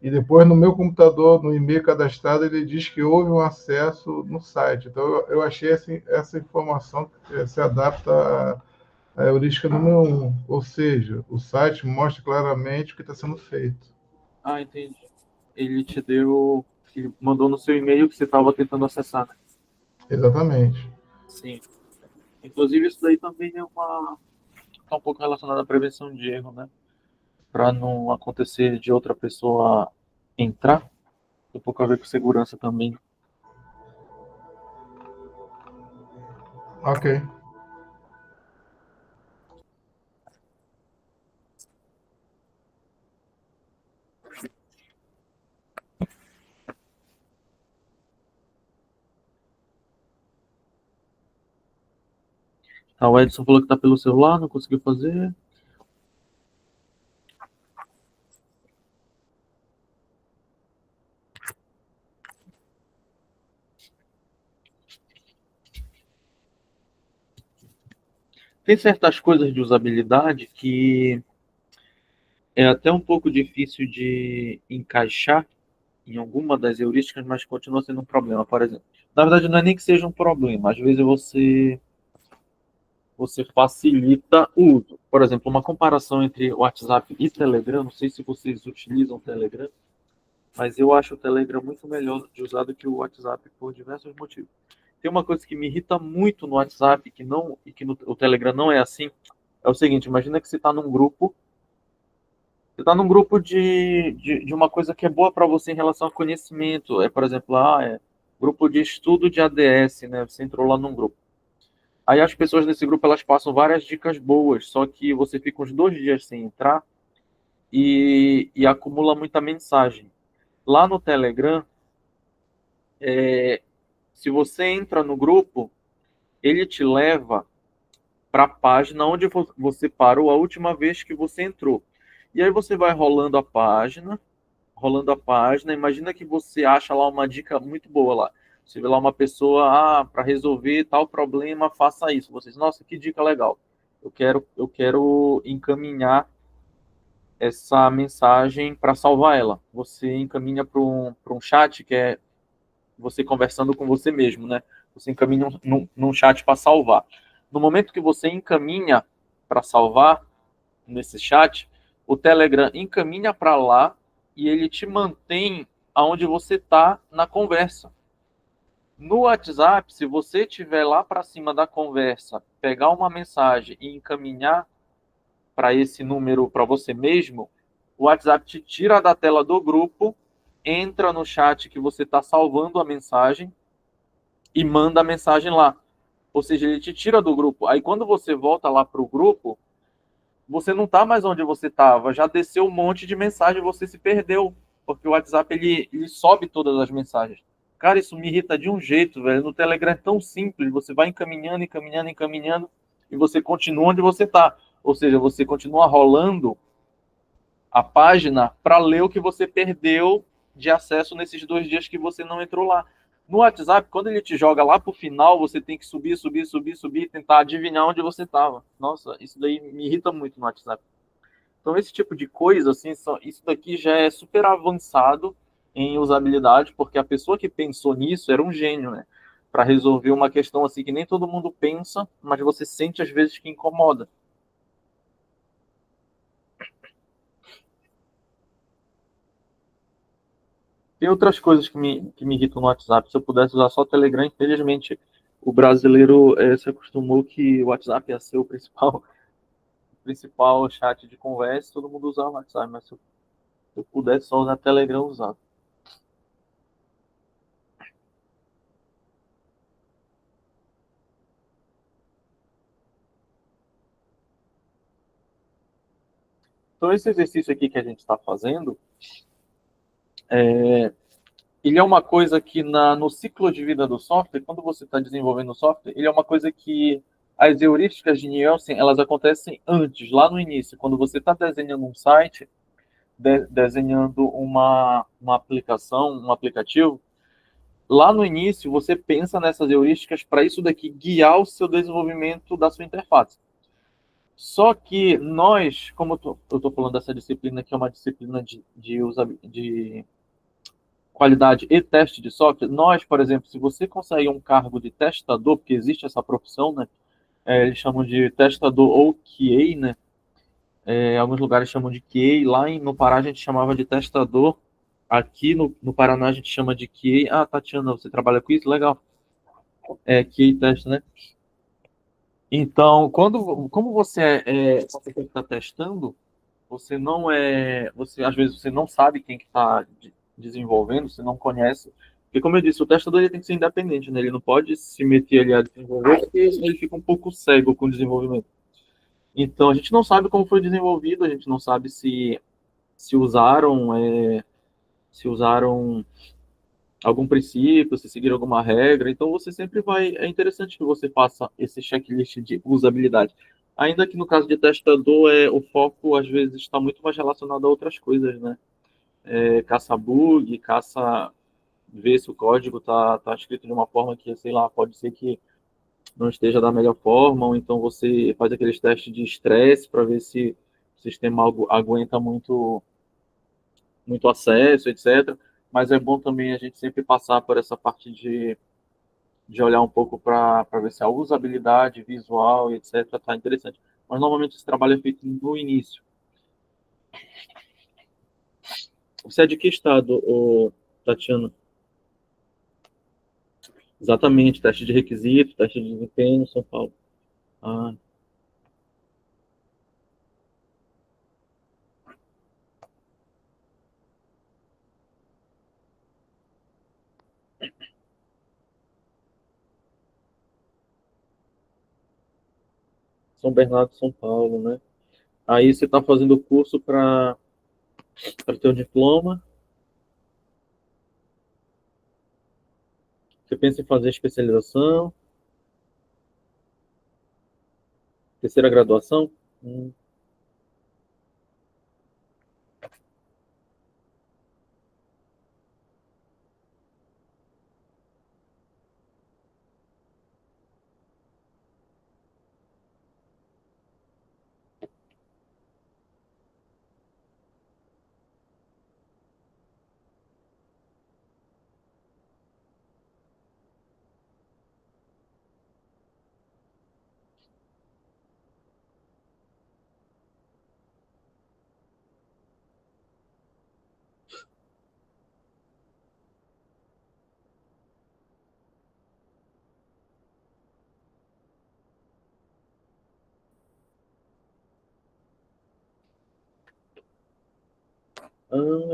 e depois, no meu computador, no e-mail cadastrado, ele diz que houve um acesso no site. Então, eu achei essa informação que se adapta à heurística número 1, ou seja, o site mostra claramente o que está sendo feito. Entendi. Ele mandou no seu e-mail que você estava tentando acessar, né? Exatamente. Sim. Inclusive, isso daí também tá um pouco relacionado à prevenção de erro, né? Para não acontecer de outra pessoa entrar, tem um pouco a ver com segurança também. Ok. Tá, o Edson falou que tá pelo celular, não conseguiu fazer. Tem certas coisas de usabilidade que é até um pouco difícil de encaixar em alguma das heurísticas, mas continua sendo um problema. Por exemplo, na verdade, não é nem que seja um problema, às vezes você facilita o uso. Por exemplo, uma comparação entre WhatsApp e Telegram, não sei se vocês utilizam o Telegram, mas eu acho o Telegram muito melhor de usar do que o WhatsApp por diversos motivos. Tem uma coisa que me irrita muito no WhatsApp e que no o Telegram não é assim, é o seguinte: imagina que você está num grupo de uma coisa que é boa para você em relação ao conhecimento. Por exemplo, grupo de estudo de ADS, né? Você entrou lá num grupo. Aí as pessoas desse grupo elas passam várias dicas boas, só que você fica uns 2 dias sem entrar e acumula muita mensagem. Lá no Telegram, se você entra no grupo, ele te leva para a página onde você parou a última vez que você entrou. E aí você vai rolando a página. Imagina que você acha lá uma dica muito boa lá. Você vê lá uma pessoa, para resolver tal problema, faça isso. Vocês, nossa, que dica legal. Eu quero encaminhar essa mensagem para salvar ela. Você encaminha para um chat que é você conversando com você mesmo, né? Você encaminha num chat para salvar. No momento que você encaminha para salvar nesse chat, o Telegram encaminha para lá e ele te mantém aonde você está na conversa. No WhatsApp, se você estiver lá para cima da conversa, pegar uma mensagem e encaminhar para esse número para você mesmo, o WhatsApp te tira da tela do grupo, entra no chat que você está salvando a mensagem e manda a mensagem lá. Ou seja, ele te tira do grupo. Aí quando você volta lá para o grupo, você não está mais onde você estava, já desceu um monte de mensagem, você se perdeu, porque o WhatsApp ele sobe todas as mensagens. Cara, isso me irrita de um jeito, velho. No Telegram é tão simples, você vai encaminhando, encaminhando, encaminhando, e você continua onde você está. Ou seja, você continua rolando a página para ler o que você perdeu de acesso nesses 2 dias que você não entrou lá. No WhatsApp, quando ele te joga lá pro final, você tem que subir, e tentar adivinhar onde você estava. Nossa, isso daí me irrita muito no WhatsApp. Então, esse tipo de coisa, assim, isso daqui já é super avançado em usabilidade, porque a pessoa que pensou nisso era um gênio, né? Para resolver uma questão assim que nem todo mundo pensa, mas você sente às vezes que incomoda. Tem outras coisas que me irritam no WhatsApp. Se eu pudesse usar só o Telegram, infelizmente, o brasileiro se acostumou que o WhatsApp ia ser o principal chat de conversa, todo mundo usava o WhatsApp, mas se eu pudesse só usar Telegram, eu usava. Então, esse exercício aqui que a gente está fazendo, ele é uma coisa que no ciclo de vida do software, quando você está desenvolvendo o software, ele é uma coisa que as heurísticas de Nielsen, elas acontecem antes, lá no início, quando você está desenhando um site, desenhando uma aplicação, um aplicativo, lá no início você pensa nessas heurísticas para isso daqui guiar o seu desenvolvimento da sua interface. Só que nós, como eu estou falando dessa disciplina, que é uma disciplina de qualidade e teste de software, nós, por exemplo, se você consegue um cargo de testador, porque existe essa profissão, né? Eles chamam de testador ou QA, né? Alguns lugares chamam de QA, lá no Pará a gente chamava de testador, aqui no Paraná a gente chama de QA. Ah, Tatiana, você trabalha com isso? Legal. QA teste, né? Então, como você está testando, você não você às vezes você não sabe quem que está desenvolvendo, você não conhece. Porque, como eu disse, o testador ele tem que ser independente, né? Ele não pode se meter ali a desenvolver, porque ele fica um pouco cego com o desenvolvimento. Então, a gente não sabe como foi desenvolvido, a gente não sabe se usaram, se usaram algum princípio, se seguir alguma regra. Então, você sempre vai. É interessante que você faça esse checklist de usabilidade. Ainda que no caso de testador, o foco às vezes está muito mais relacionado a outras coisas, né? Caça bug, caça ver se o código tá escrito de uma forma que, sei lá, pode ser que não esteja da melhor forma, ou então você faz aqueles testes de estresse para ver se o sistema aguenta muito acesso, etc. Mas é bom também a gente sempre passar por essa parte de olhar um pouco para ver se a usabilidade visual, etc., está interessante. Mas normalmente esse trabalho é feito no início. Você é de que estado, Tatiana? Exatamente, teste de requisito, teste de desempenho, São Paulo. Ah, São Bernardo, São Paulo, né? Aí você está fazendo o curso para ter o diploma. Você pensa em fazer especialização, terceira graduação? Hum.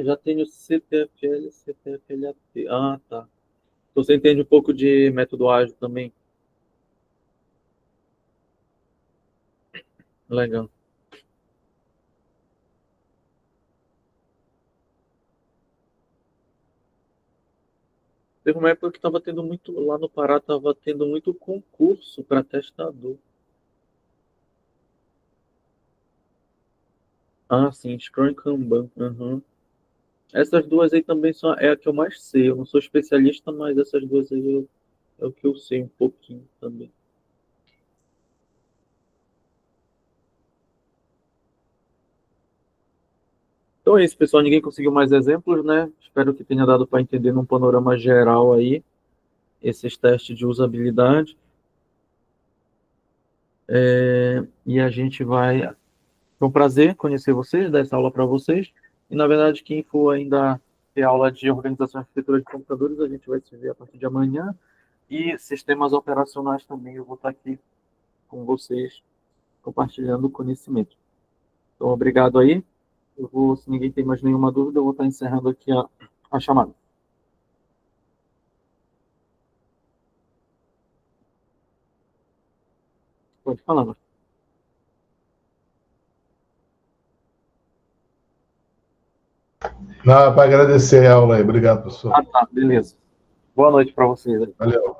Já tenho CTFL, CTFLAT. Ah, tá. Então você entende um pouco de método ágil também. Legal. Teve uma época que estava tendo muito, lá no Pará, estava tendo muito concurso para testador. Ah, sim, Scrum e Kanban. Uhum. Essas duas aí também são a que eu mais sei. Eu não sou especialista, mas essas duas aí é o que eu sei um pouquinho também. Então é isso, pessoal. Ninguém conseguiu mais exemplos, né? Espero que tenha dado para entender num panorama geral aí esses testes de usabilidade. E a gente vai. Foi um prazer conhecer vocês, dar essa aula para vocês. E, na verdade, quem for ainda ter aula de organização e arquitetura de computadores, a gente vai se ver a partir de amanhã. E sistemas operacionais também, eu vou estar aqui com vocês, compartilhando o conhecimento. Então, obrigado aí. Se ninguém tem mais nenhuma dúvida, eu vou estar encerrando aqui a chamada. Pode falar, Marcos. Não, para agradecer a aula aí. Obrigado, professor. Ah, tá, beleza. Boa noite para vocês aí. Valeu.